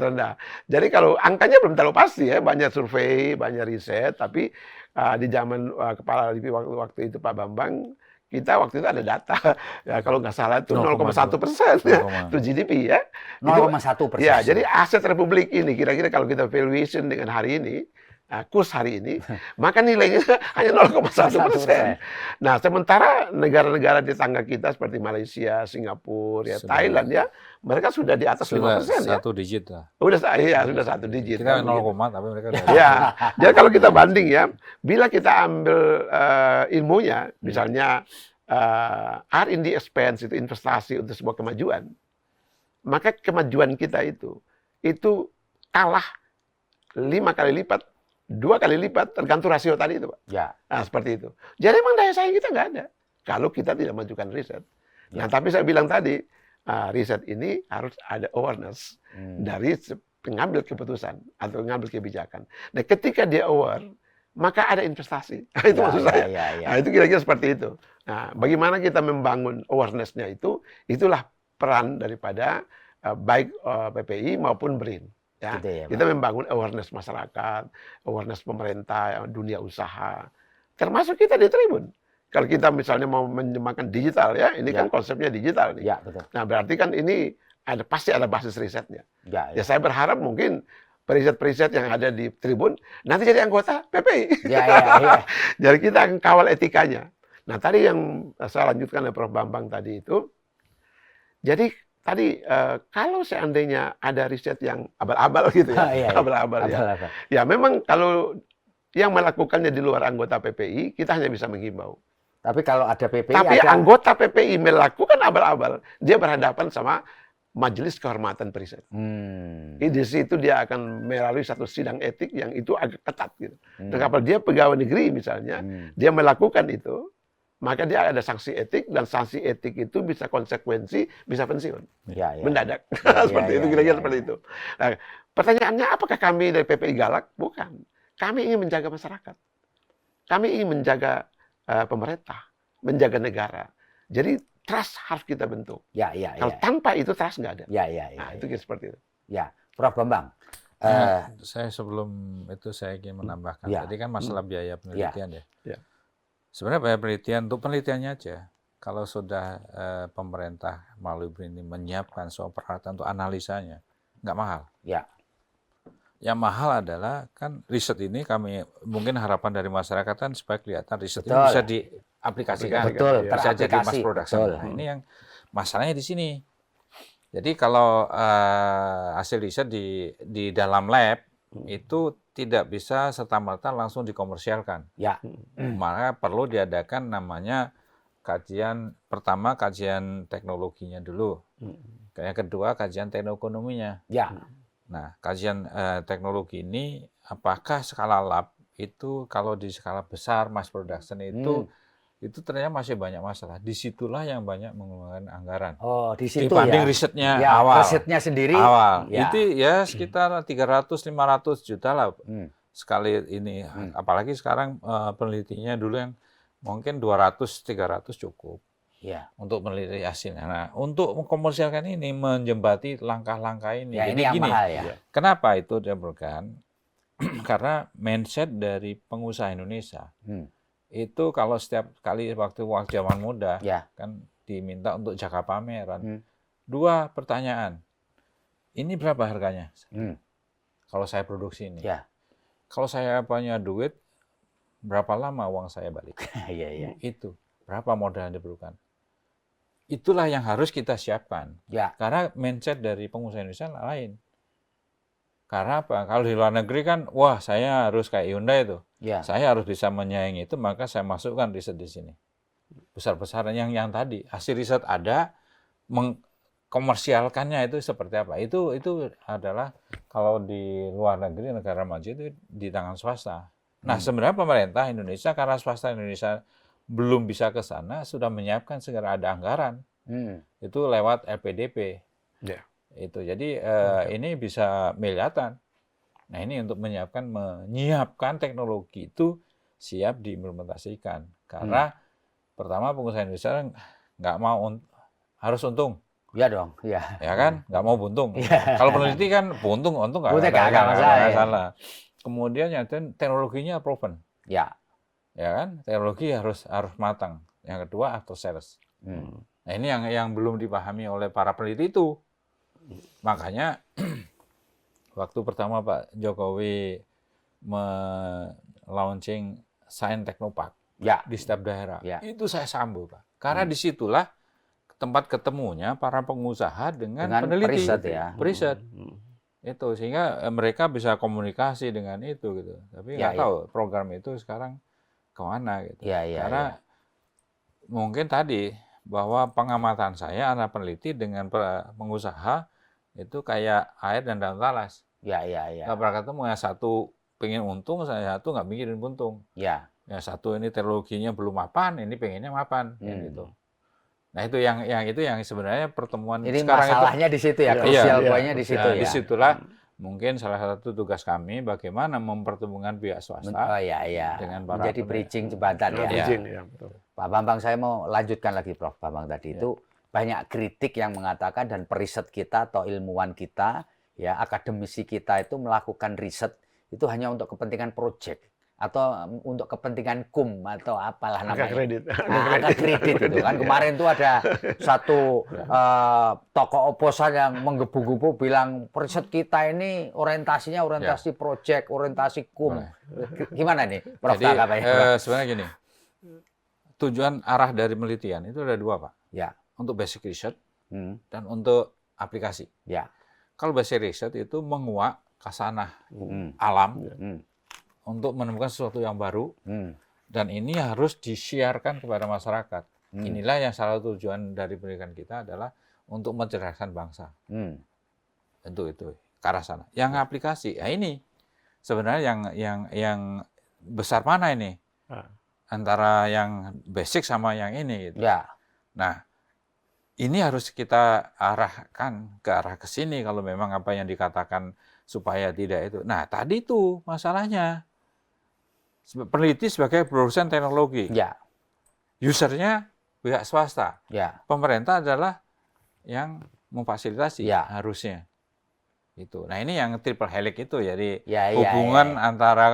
Speaker 3: rendah. Jadi kalau angkanya belum terlalu pasti ya, banyak survei, banyak riset, tapi di zaman Kepala LIPI waktu itu Pak Bambang, kita waktu itu ada data, ya kalau nggak salah itu 0,1% itu GDP ya.
Speaker 2: 0,1%.
Speaker 3: Ya, jadi aset Republik ini kira-kira kalau kita valuation dengan hari ini, kurs hari ini, maka nilainya hanya 0,1%. Nah, sementara negara-negara di tetangga kita seperti Malaysia, Singapura, ya, Thailand ya, mereka sudah di atas 5% ya.
Speaker 1: Satu digit lah.
Speaker 3: Sudah satu digit.
Speaker 1: Kita 0, tapi mereka udah.
Speaker 3: Ya, jadi kalau kita banding ya, bila kita ambil ilmunya, misalnya R&D expense itu investasi untuk sebuah kemajuan, maka kemajuan kita itu kalah 5 kali lipat, 2 kali lipat tergantung rasio tadi itu, Pak. Nah, seperti itu. Jadi memang daya saing kita nggak ada kalau kita tidak majukan riset. Nah, tapi saya bilang tadi, riset ini harus ada awareness dari pengambil keputusan atau pengambil kebijakan. Nah, ketika dia aware, maka ada investasi. Itu maksud saya. Nah, itu kira-kira seperti itu. Nah, bagaimana kita membangun awareness-nya itulah peran daripada baik PPI maupun BRIN. Ya,
Speaker 2: Gitu ya,
Speaker 3: kita membangun awareness masyarakat, awareness pemerintah, dunia usaha, termasuk kita di Tribun. Kalau kita misalnya mau menyembangkan digital ya, ini kan
Speaker 2: Ya.
Speaker 3: konsepnya digital nih.
Speaker 2: Ya, betul.
Speaker 3: Nah, berarti kan ini pasti ada basis risetnya.
Speaker 2: Ya,
Speaker 3: Ya, saya berharap mungkin periset-periset yang ada di Tribun nanti jadi anggota PPI.
Speaker 2: Ya, ya, ya.
Speaker 3: Jadi kita akan kawal etikanya. Nah, tadi yang saya lanjutkan oleh Prof. Bambang tadi itu, jadi tadi kalau seandainya ada riset yang abal-abal gitu ya,
Speaker 2: Iya, iya.
Speaker 3: abal-abal ya.
Speaker 2: Abal-abal.
Speaker 3: Ya memang kalau yang melakukannya di luar anggota PPI, kita hanya bisa menghimbau.
Speaker 2: Tapi kalau ada PPI,
Speaker 3: Tapi
Speaker 2: ada...
Speaker 3: anggota PPI melakukan abal-abal, dia berhadapan sama Majelis Kehormatan Periset. Di situ dia akan melalui satu sidang etik yang itu agak ketat gitu. Dan kalau dia pegawai negeri misalnya, dia melakukan itu, maka dia ada sanksi etik, dan sanksi etik itu bisa konsekuensi, bisa pensiun.
Speaker 2: Ya, ya.
Speaker 3: Mendadak.
Speaker 2: Ya,
Speaker 3: Seperti
Speaker 2: ya,
Speaker 3: itu,
Speaker 2: ya,
Speaker 3: kira-kira
Speaker 2: ya,
Speaker 3: seperti
Speaker 2: ya.
Speaker 3: itu. Nah, pertanyaannya apakah kami dari PPI galak? Bukan. Kami ingin menjaga masyarakat. Kami ingin menjaga pemerintah, menjaga negara. Jadi trust harus kita bentuk.
Speaker 2: Ya, ya,
Speaker 3: Kalau
Speaker 2: ya.
Speaker 3: tanpa itu trust nggak ada.
Speaker 2: Ya, ya, ya.
Speaker 3: Nah, itu kira seperti itu.
Speaker 2: Ya, Prof. Bambang.
Speaker 1: Saya sebelum itu saya ingin menambahkan.
Speaker 2: Ya.
Speaker 1: Tadi kan masalah biaya penelitian ya.
Speaker 3: Ya.
Speaker 1: Sebenarnya biaya penelitian untuk penelitiannya aja. Kalau sudah pemerintah melalui BRIN ini menyiapkan soal peralatan untuk analisanya, nggak mahal.
Speaker 2: Ya.
Speaker 1: Yang mahal adalah kan riset ini kami mungkin harapan dari masyarakat kan supaya kelihatan riset ini
Speaker 2: Betul.
Speaker 1: bisa diaplikasikan,
Speaker 2: Betul,
Speaker 1: bisa jadi mass
Speaker 2: teraplikasi.
Speaker 1: production.
Speaker 2: Betul.
Speaker 1: Nah, ini yang masalahnya di sini. Jadi kalau hasil riset di dalam lab itu tidak bisa serta-merta langsung dikomersialkan.
Speaker 2: Ya.
Speaker 1: Maka perlu diadakan namanya kajian pertama, kajian teknologinya dulu. Yang kedua, kajian teknoekonominya.
Speaker 2: Ya.
Speaker 1: Nah, kajian teknologi ini apakah skala lab itu kalau di skala besar mass production itu ternyata masih banyak masalah. Disitulah yang banyak menggunakan anggaran.
Speaker 2: Oh, di situ
Speaker 1: dibanding
Speaker 2: ya.
Speaker 1: risetnya
Speaker 2: Ya,
Speaker 1: awal.
Speaker 2: risetnya sendiri.
Speaker 1: Awal.
Speaker 2: Ya.
Speaker 1: Itu ya sekitar 300-500 juta lah sekali ini. Apalagi sekarang penelitinya dulu yang mungkin 200-300 cukup.
Speaker 2: Ya.
Speaker 1: Untuk meneliti hasilnya. Nah, untuk mengkomersialkan ini, menjembati langkah-langkah ini.
Speaker 2: Ya,
Speaker 1: Jadi
Speaker 2: ini yang
Speaker 1: gini,
Speaker 2: mahal ya.
Speaker 1: kenapa itu diperlukan? Karena mindset dari pengusaha Indonesia, itu kalau setiap kali waktu zaman muda,
Speaker 2: Ya.
Speaker 1: kan diminta untuk jaga pameran. Dua pertanyaan, ini berapa harganya? Kalau saya produksi ini.
Speaker 2: Ya.
Speaker 1: Kalau saya punya duit, berapa lama uang saya balik?
Speaker 2: Iya, iya.
Speaker 1: Itu. Berapa modal yang diperlukan? Itulah yang harus kita siapkan.
Speaker 2: Ya.
Speaker 1: Karena mindset dari pengusaha Indonesia lain. Karena apa? Kalau di luar negeri kan, wah saya harus kayak Hyundai itu.
Speaker 2: Ya.
Speaker 1: Saya harus bisa menyaingi itu, maka saya masukkan riset di sini. Besar-besaran yang tadi. Hasil riset ada, mengkomersialkannya itu seperti apa. Itu adalah kalau di luar negeri, negara maju itu di tangan swasta. Nah sebenarnya pemerintah Indonesia, karena swasta Indonesia belum bisa ke sana, sudah menyiapkan segera ada anggaran. Itu lewat LPDP.
Speaker 3: Ya.
Speaker 1: Itu. Jadi ini bisa miliaran. Nah ini untuk menyiapkan teknologi itu siap diimplementasikan. Karena pertama pengusaha Indonesia nggak mau harus untung.
Speaker 2: Ya dong, ya.
Speaker 1: Ya kan? Nggak mau buntung.
Speaker 2: Ya.
Speaker 1: Kalau peneliti kan untung nggak masalah. Kemudian yang teknologinya proven.
Speaker 2: Ya.
Speaker 1: Ya kan? Teknologi harus matang. Yang kedua after sales. Nah ini yang belum dipahami oleh para peneliti itu. Makanya waktu pertama Pak Jokowi launching Science Technopark di setiap daerah, itu saya sambut Pak. Karena disitulah tempat ketemunya para pengusaha dengan peneliti, periset. Itu sehingga mereka bisa komunikasi dengan itu gitu. Tapi nggak tahu program itu sekarang kemana gitu. Karena mungkin tadi bahwa pengamatan saya anak peneliti dengan pengusaha itu kayak air dan daun talas. Nggak pernah ketemu. Yang satu pengen untung, yang satu nggak mikirin untung. Yang satu ini teknologinya belum mapan, ini pengennya mapan. Gitu. Nah itu yang sebenarnya pertemuan
Speaker 2: ini
Speaker 1: sekarang
Speaker 2: masalahnya di situ ya, krusial poinnya di situ ya.
Speaker 1: Disitulah mungkin salah satu tugas kami bagaimana mempertemukan pihak swasta dengan para
Speaker 2: menjadi bridging jembatan Pak Bambang, saya mau lanjutkan lagi Prof. Bambang tadi itu banyak kritik yang mengatakan dan periset kita atau ilmuwan kita ya akademisi kita itu melakukan riset itu hanya untuk kepentingan proyek atau untuk kepentingan kum atau apalah
Speaker 3: Angka
Speaker 2: namanya.
Speaker 3: kredit.
Speaker 2: Angka kredit itu kan. Kemarin tuh ada satu tokoh oposan yang menggebu-gebu bilang riset kita ini orientasinya orientasi proyek, orientasi kum. Gimana nih, Prof?
Speaker 1: Jadi sebenarnya gini, tujuan arah dari penelitian itu ada dua, Pak.
Speaker 2: Ya.
Speaker 1: Untuk basic research dan untuk aplikasi.
Speaker 2: Ya.
Speaker 1: Kalau basic research itu menguak khasanah alam untuk menemukan sesuatu yang baru, dan ini harus disiarkan kepada masyarakat. Inilah yang salah satu tujuan dari pendidikan kita adalah untuk mencerdaskan bangsa. Tentu itu ke arah sana. Yang aplikasi, ya ini sebenarnya yang besar mana ini antara yang basic sama yang ini. Gitu.
Speaker 2: Ya.
Speaker 1: Nah, ini harus kita arahkan ke arah ke sini kalau memang apa yang dikatakan supaya tidak itu. Nah, tadi itu masalahnya. Peneliti sebagai produsen teknologi.
Speaker 2: Ya.
Speaker 1: Usernya pihak swasta.
Speaker 2: Ya.
Speaker 1: Pemerintah adalah yang memfasilitasi harusnya. Itu. Nah, ini yang triple helix itu. Jadi hubungan antara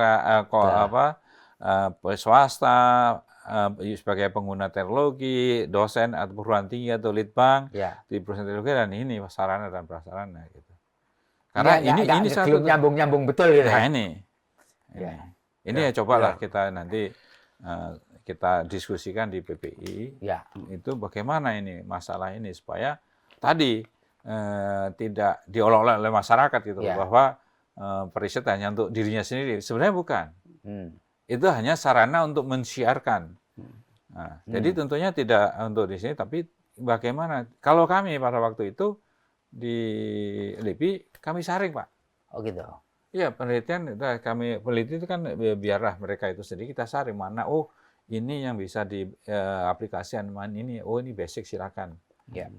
Speaker 1: swasta sebagai pengguna teknologi, dosen atau perguruan tinggi atau litbang di perusahaan teknologi, dan ini sarana dan prasarana gitu. Karena ini satu
Speaker 2: nyambung betul gitu.
Speaker 1: Nah, ini ya cobalah kita nanti kita diskusikan di PPI. Itu bagaimana ini masalah ini supaya tadi tidak diolok-olok oleh masyarakat gitu bahwa periset hanya untuk dirinya sendiri. Sebenarnya bukan. Itu hanya sarana untuk mensiarkan. Nah, jadi tentunya tidak untuk di sini, tapi bagaimana? Kalau kami pada waktu itu di LIPI kami saring, Pak.
Speaker 2: Oh gitu.
Speaker 1: Iya, penelitian kami peneliti itu kan biarlah mereka itu sendiri, kita saring mana. Oh, ini yang bisa diaplikasikan, mana ini. Oh, ini basic silakan.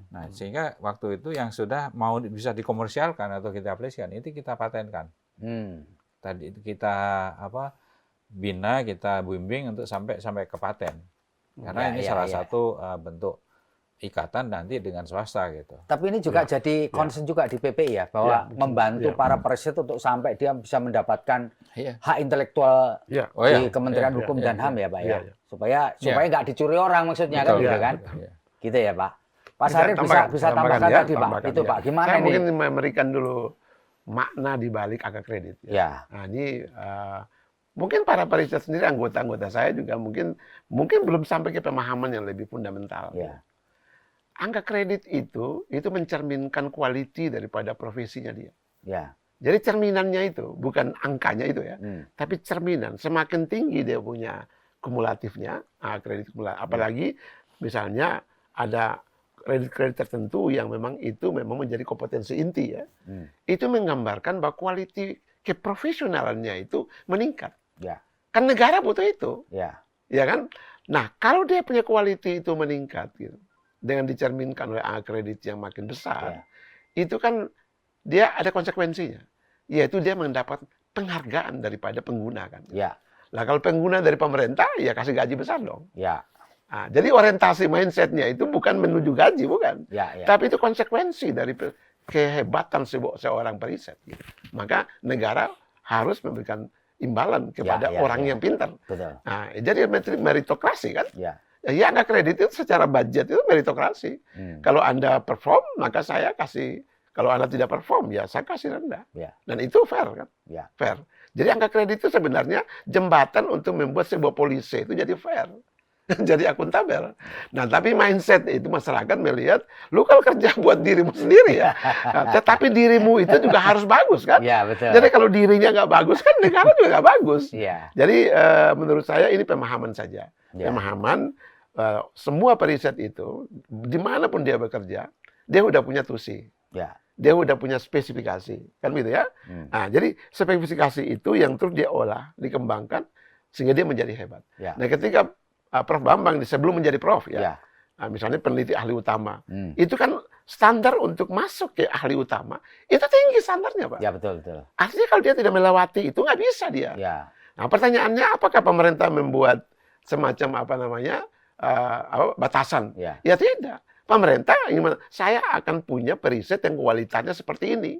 Speaker 1: Nah, sehingga waktu itu yang sudah mau bisa dikomersialkan atau kita aplikasikan itu kita patenkan. Tadi itu kita bina, kita bimbing untuk sampai ke paten. Karena ini salah satu bentuk ikatan nanti dengan swasta gitu.
Speaker 2: Tapi ini juga jadi concern juga di PPI ya, bahwa membantu para periset untuk sampai dia bisa mendapatkan hak intelektual di Kementerian Hukum dan HAM ya, Pak ya. Supaya nggak dicuri orang maksudnya kan gitu kan. Gitu ya, Pak. Pak Syarif bisa tambahkan tadi, Pak. Itu Pak, gimana
Speaker 3: saya
Speaker 2: ini?
Speaker 3: mungkin memberikan dulu makna di balik angka kredit. Nah, ini mungkin para periset sendiri, anggota-anggota saya juga mungkin belum sampai ke pemahaman yang lebih fundamental. Angka kredit itu mencerminkan quality daripada profesinya dia. Jadi cerminannya itu bukan angkanya itu ya, tapi cerminan. Semakin tinggi dia punya kumulatifnya, kredit kumulatif. Apalagi misalnya ada kredit tertentu yang memang menjadi kompetensi inti ya. Itu menggambarkan bahwa quality keprofesionalannya itu meningkat. Kan negara butuh itu. Ya kan? Nah, kalau dia punya quality itu meningkat gitu, dengan dicerminkan oleh angka kredit yang makin besar, itu kan dia ada konsekuensinya, yaitu dia mendapat penghargaan daripada pengguna kan. Nah, kalau pengguna dari pemerintah, ya kasih gaji besar dong. Nah, jadi orientasi mindsetnya itu bukan menuju gaji, bukan. Tapi itu konsekuensi dari kehebatan seorang periset. Gitu. Maka negara harus memberikan imbalan kepada orang yang pintar. Nah, jadi meritokrasi kan. Ya, angka kredit itu secara budget itu meritokrasi. Kalau Anda perform, maka saya kasih. Kalau Anda tidak perform, ya saya kasih rendah. Dan itu fair kan? Fair. Jadi angka kredit itu sebenarnya jembatan untuk membuat sebuah polisi itu jadi fair. Jadi akuntabel. Nah, tapi mindset itu masyarakat melihat, lu kalau kerja buat dirimu sendiri ya. Nah, tetapi dirimu itu juga harus bagus kan?
Speaker 2: Betul.
Speaker 3: Jadi kalau dirinya nggak bagus kan negara juga nggak bagus. Jadi menurut saya ini pemahaman saja. Pemahaman semua periset itu, dimanapun dia bekerja, dia udah punya tusi. Dia udah punya spesifikasi. Kan gitu ya? Nah, jadi spesifikasi itu yang terus dia olah, dikembangkan, sehingga dia menjadi hebat. Nah, ketika Prof Bambang sebelum menjadi Prof ya, nah, misalnya peneliti ahli utama, itu kan standar untuk masuk ke ahli utama itu tinggi standarnya, Pak.
Speaker 2: Betul.
Speaker 3: Artinya kalau dia tidak melewati itu nggak bisa dia. Nah, pertanyaannya apakah pemerintah membuat semacam batasan? Ya tidak. Pemerintah ingin, saya akan punya periset yang kualitasnya seperti ini.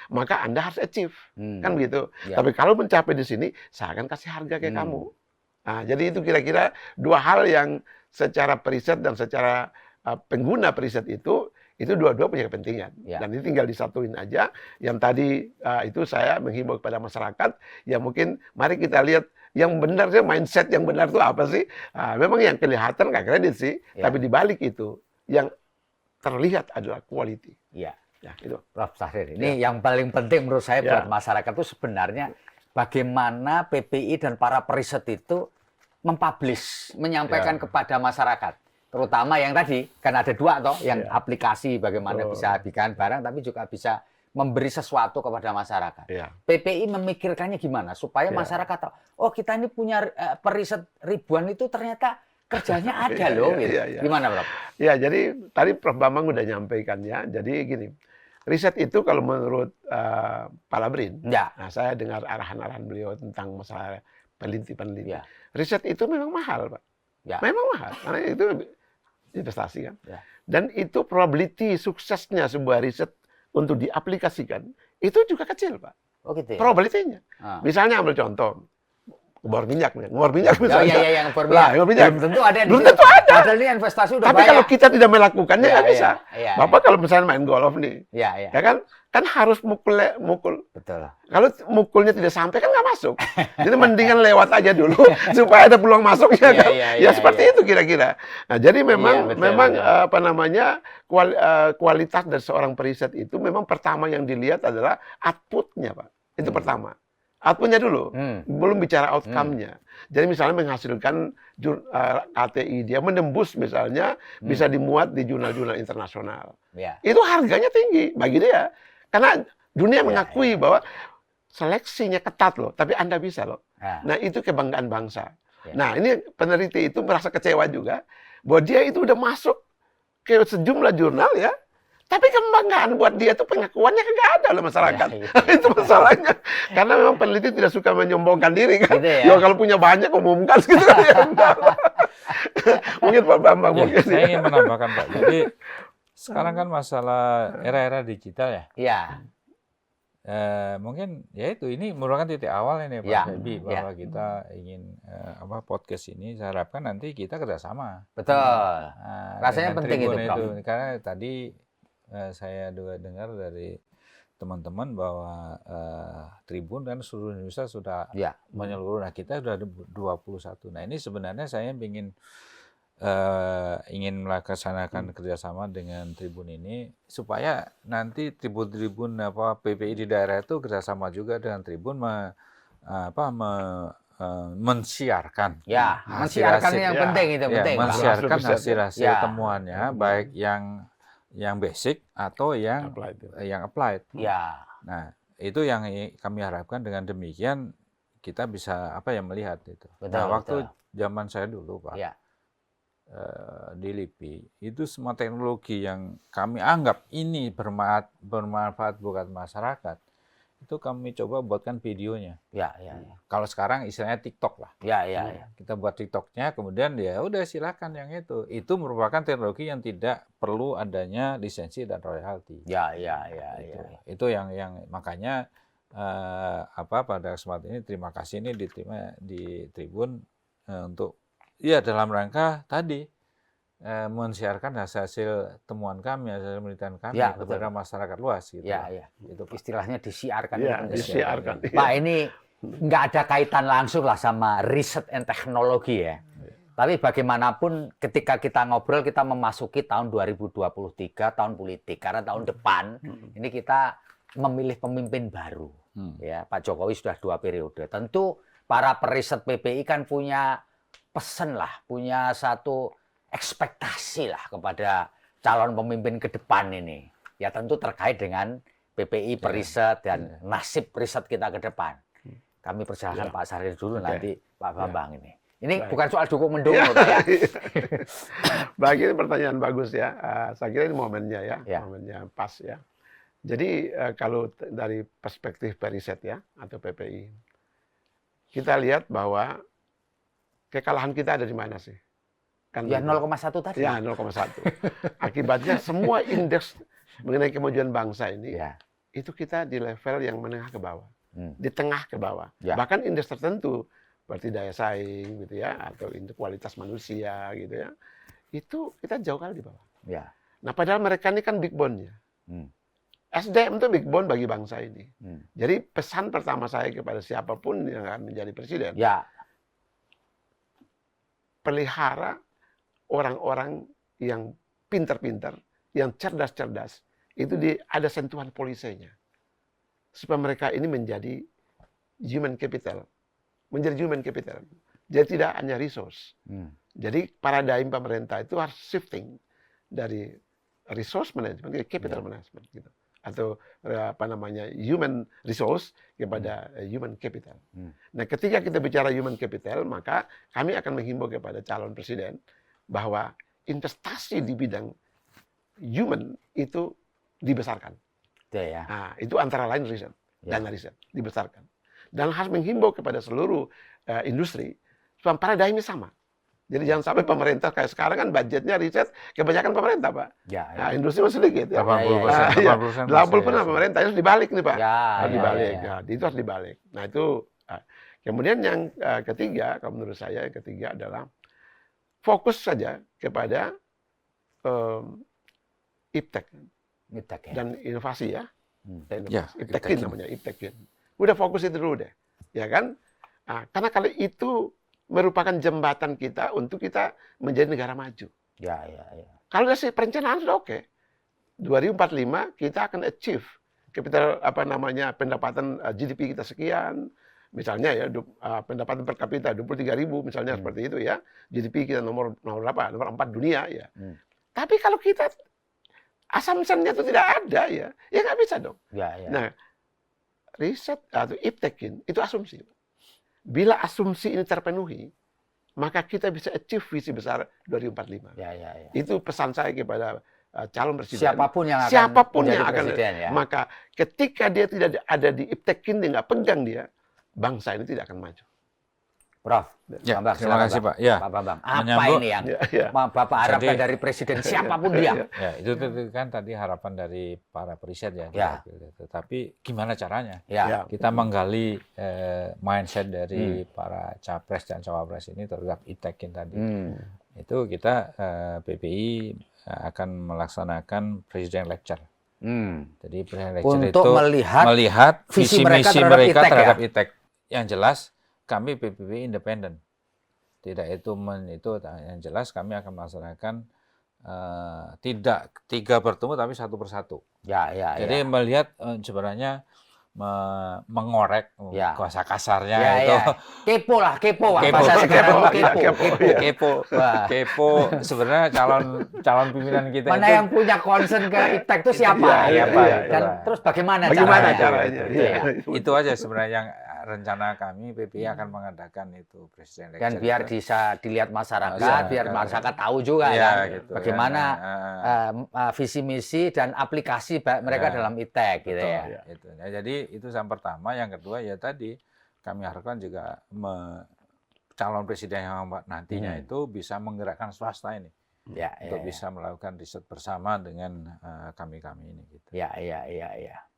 Speaker 3: Maka Anda harus achieve. Kan begitu.
Speaker 2: Ya.
Speaker 3: Tapi kalau mencapai di sini, saya akan kasih harga kayak kamu. Nah, jadi itu kira-kira dua hal yang secara periset dan secara pengguna periset itu dua-dua punya kepentingan.
Speaker 2: Ya.
Speaker 3: Dan ini tinggal disatuin aja. Yang tadi itu saya menghimbau kepada masyarakat, ya mungkin mari kita lihat yang benar sih, mindset yang benar itu apa sih? Memang yang kelihatan nggak kredit sih,
Speaker 2: Ya.
Speaker 3: tapi di balik itu yang terlihat adalah quality.
Speaker 2: Iya.
Speaker 3: Ya, itu.
Speaker 2: Prof. Tahrir, ini yang paling penting menurut saya buat masyarakat itu sebenarnya bagaimana PPI dan para periset itu mempublish, menyampaikan kepada masyarakat. Terutama yang tadi, kan ada dua toh, yang aplikasi bagaimana bisa bikin barang, tapi juga bisa memberi sesuatu kepada masyarakat. PPI memikirkannya gimana supaya masyarakat tahu, oh kita ini punya periset ribuan itu ternyata kerjanya ada loh. Gitu. Gimana, Prof?
Speaker 3: Ya, jadi tadi Prof. Bambang udah nyampaikan ya. Jadi gini, riset itu kalau menurut Pak Labrin, nah saya dengar arahan-arahan beliau tentang masalah peneliti. Riset itu memang mahal, Pak. Memang mahal, karena itu investasi kan. Dan itu probability suksesnya sebuah riset untuk diaplikasikan itu juga kecil, Pak.
Speaker 2: Oh gitu ya?
Speaker 3: Probability-nya. Misalnya ambil contoh, ngebor minyak misalnya.
Speaker 2: Yang ngebor minyak. Belum tentu ada.
Speaker 3: Belum tentu ada.
Speaker 2: Padahal ini investasi udah
Speaker 3: Tapi
Speaker 2: banyak.
Speaker 3: kalau kita tidak melakukannya nggak bisa. Bapak kalau misalnya main golf nih,
Speaker 2: ya
Speaker 3: kan harus mukul.
Speaker 2: Betul.
Speaker 3: Kalau mukulnya tidak sampai kan nggak masuk. Jadi mendingan lewat aja dulu supaya ada peluang masuknya kan. Seperti itu kira-kira. Nah, jadi memang apa namanya kualitas dari seorang periset itu memang pertama yang dilihat adalah output-nya, Pak. Itu pertama. Output-nya dulu, belum bicara outcome-nya. Jadi misalnya menghasilkan KTI, dia menembus misalnya bisa dimuat di jurnal-jurnal internasional. Itu harganya tinggi bagi dia. Karena dunia mengakui bahwa seleksinya ketat loh, tapi Anda bisa loh. Nah, itu kebanggaan bangsa. Nah, ini peneliti itu merasa kecewa juga bahwa dia itu udah masuk ke sejumlah jurnal ya. Tapi kebanggaan buat dia itu pengakuannya nggak ada loh masyarakat. Itu masalahnya. Karena memang peneliti tidak suka menyombongkan diri kan.
Speaker 2: Gitu ya?
Speaker 3: Kalau punya banyak umumkan gitu kan. Mungkin Pak Bambang mungkin.
Speaker 1: Saya ingin menambahkan Pak. Jadi sekarang kan masalah era-era digital ya.
Speaker 2: Iya.
Speaker 1: Mungkin ya itu ini merupakan titik awal ini Pak Febi bahwa kita ingin podcast ini saya harapkan nanti kita kerjasama.
Speaker 2: Betul. Rasanya penting itu, Prof.
Speaker 1: Karena tadi saya juga dengar dari teman-teman bahwa Tribun kan seluruh Indonesia sudah menyeluruh. Nah, kita sudah ada 21. Nah, ini sebenarnya saya ingin melaksanakan kerjasama dengan Tribun ini supaya nanti Tribun PPI di daerah itu kerjasama juga dengan Tribun mensiarkan.
Speaker 2: Mensiarkan yang penting itu penting.
Speaker 1: Mensiarkan hasil-hasil temuannya baik yang basic atau yang applied. Nah, itu yang kami harapkan dengan demikian kita bisa melihat itu. Waktu zaman saya dulu Pak. Di LIPI itu semua teknologi yang kami anggap ini bermanfaat buat masyarakat itu kami coba buatkan videonya. Kalau sekarang istilahnya TikTok lah. Kita buat TikToknya, kemudian ya udah silakan yang itu merupakan teknologi yang tidak perlu adanya lisensi dan royalti. Itu yang makanya pada kesempatan ini terima kasih ini diterima di Tribun untuk dalam rangka tadi mensiarkan hasil temuan kami, hasil penelitian kami kepada masyarakat luas gitu.
Speaker 2: Itu istilahnya disiarkan.
Speaker 3: Disiarkan.
Speaker 2: Pak, ini nggak ada kaitan langsung lah sama riset and teknologi ya. Tapi bagaimanapun ketika kita ngobrol kita memasuki tahun 2023, tahun politik, karena tahun depan ini kita memilih pemimpin baru. Ya, Pak Jokowi sudah 2 periode. Tentu para periset PPI kan punya pesan lah, punya satu ekspektasi lah kepada calon pemimpin ke depan ini. Ya tentu terkait dengan PPI periset dan nasib riset kita ke depan. Kami persilahkan Pak Tahrir dulu nanti Pak Bambang ini. Ini bukan soal dukung-mendukung Pak ya.
Speaker 3: Baik, ini pertanyaan bagus ya. Saya kira ini momennya ya, momennya pas ya. Jadi kalau dari perspektif periset ya atau PPI, kita lihat bahwa kekalahan kita ada di mana sih? Kan
Speaker 2: Ya
Speaker 3: gitu.
Speaker 2: 0,1 tadi.
Speaker 3: Ya 0,1. Akibatnya semua indeks mengenai kemajuan bangsa ini
Speaker 2: Ya.
Speaker 3: itu kita di level yang menengah ke bawah,
Speaker 2: Hmm.
Speaker 3: di tengah ke bawah.
Speaker 2: Ya.
Speaker 3: Bahkan indeks tertentu seperti daya saing gitu ya, atau indeks kualitas manusia gitu ya, itu kita jauh kali di bawah.
Speaker 2: Ya.
Speaker 3: Nah padahal mereka ini kan big bone-nya.
Speaker 2: Hmm.
Speaker 3: SDM itu big bone bagi bangsa ini.
Speaker 2: Hmm.
Speaker 3: Jadi pesan pertama saya kepada siapapun yang akan menjadi presiden,
Speaker 2: Ya.
Speaker 3: pelihara orang-orang yang pintar-pintar, yang cerdas-cerdas, itu ada sentuhan polisenya. Supaya mereka ini menjadi human capital. Menjadi human capital. Jadi tidak hanya resource.
Speaker 2: Hmm.
Speaker 3: Jadi paradigm pemerintah itu harus shifting dari resource management ke capital management gitu. Atau apa namanya human resource kepada human capital. Nah, ketika kita bicara human capital, maka kami akan menghimbau kepada calon presiden bahwa investasi di bidang human itu dibesarkan.
Speaker 2: Ya.
Speaker 3: Nah, itu antara lain riset, dana riset dibesarkan. Dan harus menghimbau kepada seluruh industri supaya paradigmnya sama. Jadi jangan sampai pemerintah kayak sekarang kan budgetnya riset kebanyakan pemerintah, Pak.
Speaker 2: Ya.
Speaker 3: Nah, industri masih sedikit.
Speaker 1: 80%,
Speaker 3: 80% pemerintah itu harus dibalik nih, Pak.
Speaker 2: Ya,
Speaker 3: Harus dibalik.
Speaker 2: ya.
Speaker 3: Ya, itu harus dibalik. Nah, itu kemudian yang ketiga, kalau menurut saya yang ketiga adalah fokus saja kepada iptek dan inovasi ya. Iptekin namanya, Iptekin. Udah fokus itu dulu deh, ya kan? Nah, karena kalau itu merupakan jembatan kita untuk kita menjadi negara maju.
Speaker 2: Ya.
Speaker 3: Kalau dari perencanaan sudah oke. 2045 kita akan achieve capital pendapatan GDP kita sekian. Misalnya ya pendapatan per kapita 23.000 misalnya seperti itu ya. GDP kita nomor berapa? Nomor 4 dunia ya. Tapi kalau kita assumption-nya itu tidak ada ya nggak bisa dong.
Speaker 2: Ya.
Speaker 3: Nah, riset atau iptekin itu asumsi. Bila asumsi ini terpenuhi, maka kita bisa achieve visi besar 2045.
Speaker 2: Ya.
Speaker 3: Itu pesan saya kepada calon presiden.
Speaker 2: Siapapun yang akan
Speaker 3: menjadi
Speaker 2: presiden ya.
Speaker 3: Maka ketika dia tidak ada di iptekin, dia nggak pegang dia, bangsa ini tidak akan maju.
Speaker 2: Prof,
Speaker 1: Ya,
Speaker 2: Bambang,
Speaker 1: terima kasih, Pak. Ya,
Speaker 2: Pak Bambang, apa
Speaker 1: menyambung-
Speaker 2: ini yang
Speaker 3: Ya.
Speaker 2: Bapak harapkan
Speaker 1: Jadi-
Speaker 2: dari presiden siapapun dia?
Speaker 1: Ya, itu kan tadi harapan dari para periset ya.
Speaker 2: Ya.
Speaker 1: Tetapi gimana caranya?
Speaker 2: Ya.
Speaker 1: Kita menggali mindset dari para capres dan cawapres ini terhadap iptekin tadi. Itu kita PPI akan melaksanakan Presiden Lecture. Jadi Presiden Lecture
Speaker 2: Untuk
Speaker 1: itu melihat
Speaker 2: visi
Speaker 1: visi
Speaker 2: mereka
Speaker 1: misi
Speaker 2: terhadap
Speaker 1: mereka
Speaker 2: iptek,
Speaker 1: terhadap
Speaker 2: ya?
Speaker 1: iptek. Yang jelas kami PPI independen. Tidak itu yang jelas kami akan melaksanakan tidak 3 bertemu tapi 1 persatu.
Speaker 2: Ya.
Speaker 1: Jadi melihat sebenarnya mengorek bahasa kasarnya itu
Speaker 2: kepo lah,
Speaker 1: Kepo.
Speaker 2: bahasa sekarang
Speaker 1: kepo sebenarnya calon pimpinan kita
Speaker 2: Mana
Speaker 1: itu
Speaker 2: yang punya concern ke iptek itu siapa?
Speaker 3: Iya,
Speaker 2: Dan
Speaker 1: itulah.
Speaker 2: terus bagaimana
Speaker 3: Bagaimana
Speaker 2: caranya?
Speaker 3: caranya?
Speaker 1: itu aja sebenarnya yang rencana kami PPI akan mengadakan itu Presiden Lecture.
Speaker 2: Dan biar
Speaker 1: itu.
Speaker 2: bisa dilihat masyarakat, biar masyarakat tahu juga
Speaker 1: Iya,
Speaker 2: kan
Speaker 1: gitu,
Speaker 2: bagaimana
Speaker 1: kan.
Speaker 2: visi misi dan aplikasi mereka
Speaker 1: Ya.
Speaker 2: dalam iptek gitu
Speaker 1: Betul,
Speaker 2: ya.
Speaker 1: itu. Ya, jadi itu yang pertama. Yang kedua ya tadi kami harapkan juga calon presiden yang nantinya itu bisa menggerakkan swasta ini untuk bisa melakukan riset bersama dengan kami ini. Gitu.
Speaker 2: Ya.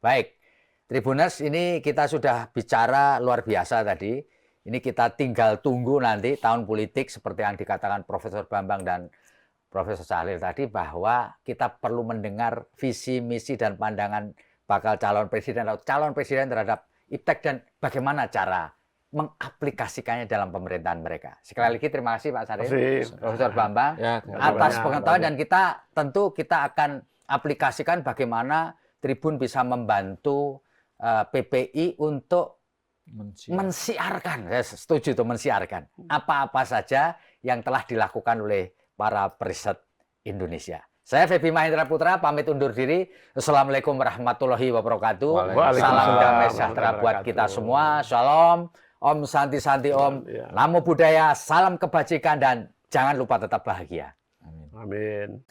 Speaker 2: Baik, Tribuners, ini kita sudah bicara luar biasa tadi. Ini kita tinggal tunggu nanti tahun politik seperti yang dikatakan Profesor Bambang dan Profesor Syahril tadi, bahwa kita perlu mendengar visi, misi, dan pandangan bakal calon presiden atau calon presiden terhadap iptek dan bagaimana cara mengaplikasikannya dalam pemerintahan mereka. Sekali lagi terima kasih Pak Syahril, Profesor Bambang, atas pengetahuan, dan kita akan aplikasikan bagaimana Tribun bisa membantu PPI untuk mensiarkan, saya setuju itu, mensiarkan apa-apa saja yang telah dilakukan oleh para periset Indonesia. Saya Febi Mahendra Putra pamit undur diri. Assalamualaikum warahmatullahi wabarakatuh. Salam damai sejahtera buat kita semua. Shalom, Om Santi Santi Om. Namo Buddhaya, salam kebajikan, dan jangan lupa tetap bahagia.
Speaker 3: Amin.